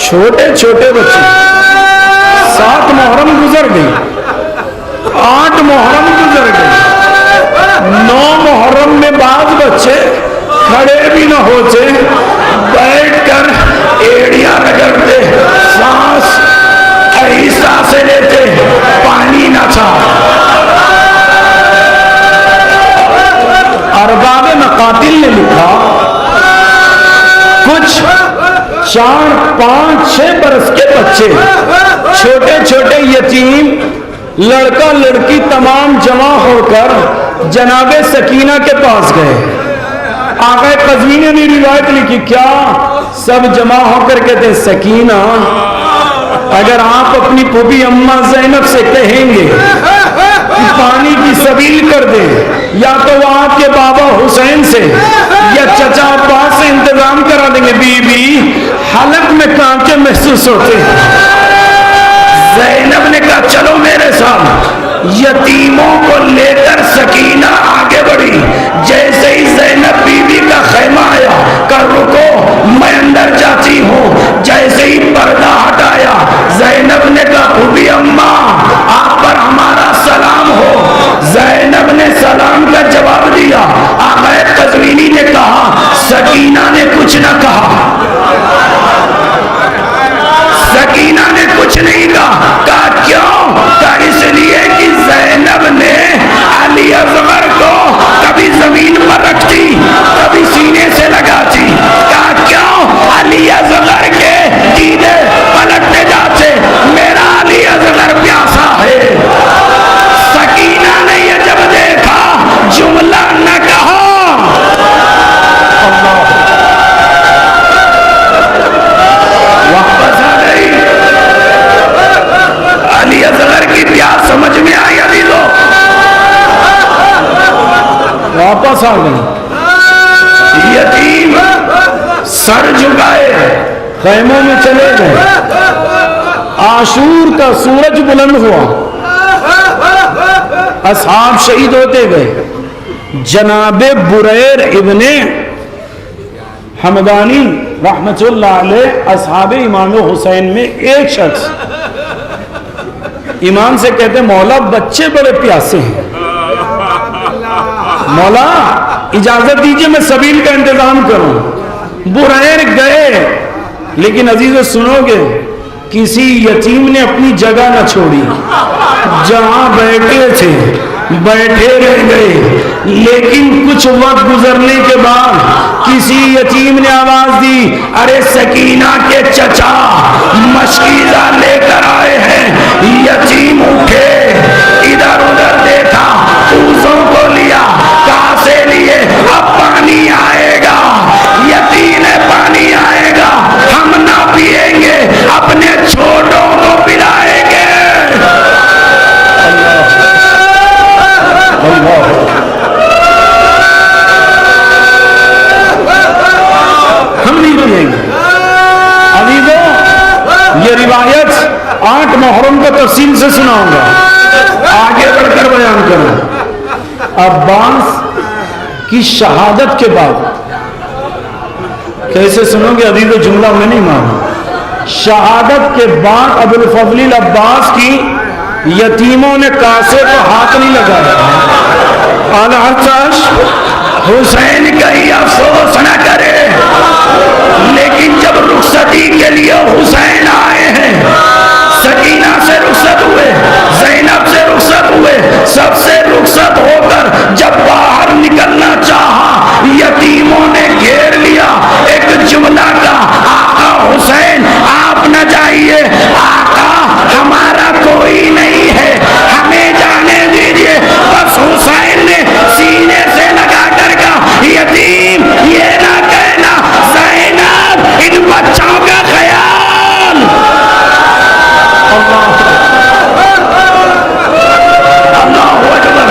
چھوٹے چھوٹے بچے. 7 محرم گزر گئی, 8 محرم گزر گئی, 9 محرم میں بعض بچے کھڑے بھی نہ ہوتے, بیٹھ کر ایڑیاں رگڑتے, سانس ایسا سے لیتے, پانی نہ تھا. ارباب مقاتل نے لکھا کچھ 4-5 بچے چھوٹے چھوٹے یتیم لڑکا لڑکی تمام جمع ہو کر جناب سکینہ کے پاس گئے. آقا قزوینی نے روایت لکھی کیا سب جمع ہو کر کہتے سکینہ اگر آپ اپنی پھوپھی اماں زینب سے کہیں گے کہ پانی کی سبیل کر دیں یا تو وہ آپ کے بابا حسین سے یا چچا عباس سے انتظام کرا دیں گے. بی بی حلق میں کانٹے محسوس ہوتے. زینب نے کہا چلو میرے ساتھ. یتیموں کو لے کر سکینہ آگے بڑھی. جیسے ہی زینب بی بی کا خیمہ آیا کہ رکو میں اندر جاتی ہوں. جیسے ہی پردہ ہٹایا زینب نے کہا پھوپھی اماں آپ پر ہمارا سلام ہو. زینب نے سلام کا جواب دیا. آقا قزوینی نے کہا سکینہ نے کچھ نہ کہا. سکینہ نے کچھ نہیں کہا کیوں؟ کہا اس لیے کہ زینب نے علی اصغر کو کبھی زمین پر رکھتی کبھی سینے سے لگاتی. کہا کیوں؟ علی اصغر کے دیدے پلٹتے جاتے میرا علی اصغر پیاسا ہے. سکینہ نے یہ جب دیکھا جملہ نہ کہا. واپس آ گئی. علی اصغر کی پیاس سمجھ میں آئی. ابھی لو واپس آ گئی. یتیم سر جھکائے خیموں میں چلے گئے. عاشور کا سورج بلند ہوا. اصحاب شہید ہوتے گئے. جناب بریر ابن حمدانی رحمت اللہ علیہ اصحاب امام حسین میں ایک شخص امام سے کہتے مولا بچے بڑے پیاسے ہیں, مولا اجازت دیجئے میں سبیل کا انتظام کروں. بریر گئے لیکن عزیزو سنو گے کسی یتیم نے اپنی جگہ نہ چھوڑی. جہاں بیٹھے تھے بیٹھے رہ گئے. لیکن کچھ وقت گزرنے کے بعد کسی یتیم نے آواز دی ارے سکینہ کے چچا مشکیزہ لے کر آئے ہیں. یتیم اٹھے ادھر ادھر دیکھا پوزوں کو لیا. کہاں سے لیے؟ اب پانی آئے گا. یتیم پانی آئے گا ہم نہ پیئیں گے اپنے چھوٹوں کو پلائیں گے. ہم نہیں پیئیں گے. عزیزو یہ روایت 8 محرم کو تفصیل سے سناؤں گا. آگے بڑھ کر بیان کروں. عباس کی شہادت کے بعد کیسے سنو گے عزیزو جملہ میں نہیں مانا. شہادت کے بعد ابو الفضل العباس کی یتیموں نے کاسے کو ہاتھ نہیں لگایا. الحساش حسین کہیں افسوس نہ کرے لیکن جب رخصتی کے لیے حسین آئے ہیں سکینہ سے رخصت ہوئے زینب سے رخصت ہوئے سب سے رخصت ہو کر جب باہر نکلنا چاہا یتیموں نے گھیر لیا. ایک جملہ کا آقا حسین آپ نہ جائیے آقا ہمارا کوئی نہیں ہے ہمیں جانے دیجیے. بس حسین نے سینے سے لگا کر کہا یتیم یہ نہ کہنا زینب ان بچوں کا خیال. اللہ اکبر.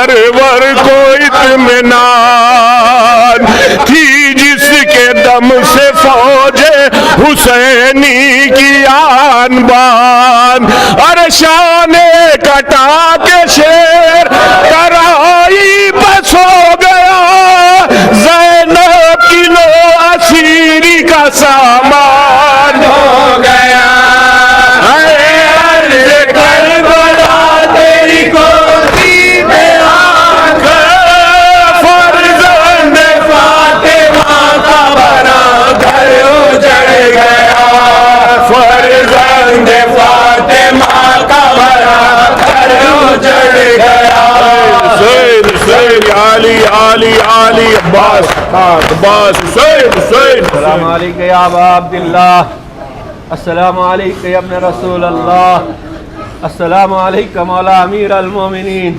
سرور کو اطمینان تھی جس کے دم سے فوج حسینی کی آن بان، ارے شان کٹا کے شیر ترائی بس ہو گیا، زینب کی لو اسیری کا سامان ہو گیا، السلام علیکم یا ابا عبداللہ، السلام علیکم یا ابن رسول اللہ، السلام علیکم مولا امیر المومنین،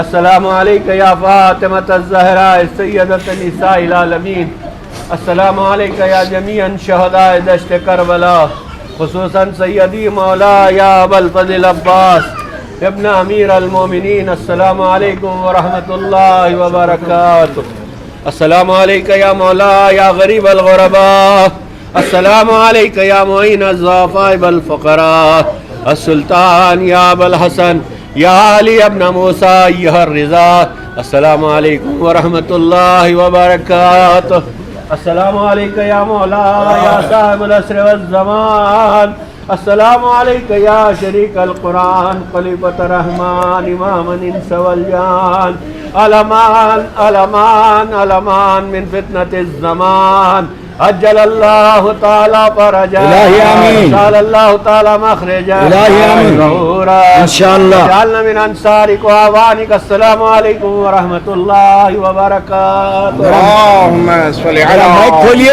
السلام علیکم یا فاطمۃ الزہراء سیدۃ نساء العالمین، السلام علیکم یا جمیع شہداء دشت کربلا، خصوصاً سیدی مولا یا ابا الفضل عباس ابن امیر المومنین، السلام علیکم ورحمۃ اللہ وبرکاتہ، السلام علیکم یا مولا یا غریب الغرباء، السلام علیکم یا معین الضعفاء والفقراء، السلطان یا ابا الحسن یا علی ابن موسیٰ ایہا الرضا، السلام علیکم ورحمۃ اللہ وبرکاتہ، السلام علیکم یا مولا یا صاحب العصر والزمان، السلام علیکم یا شریک القرآن خلیفۃ الرحمن امام الانس والجان، علمان علمان علمان من فتنة الزمان، عجل اللہ تعالی فرجا، الہی آمین، جعل اللہ تعالی مخرجا، الہی آمین، ظہورا، انشاءاللہ، جعلنا من انصارک و اعوانک، السلام علیکم ورحمۃ اللہ وبرکاتہ۔ اللہم صلی علی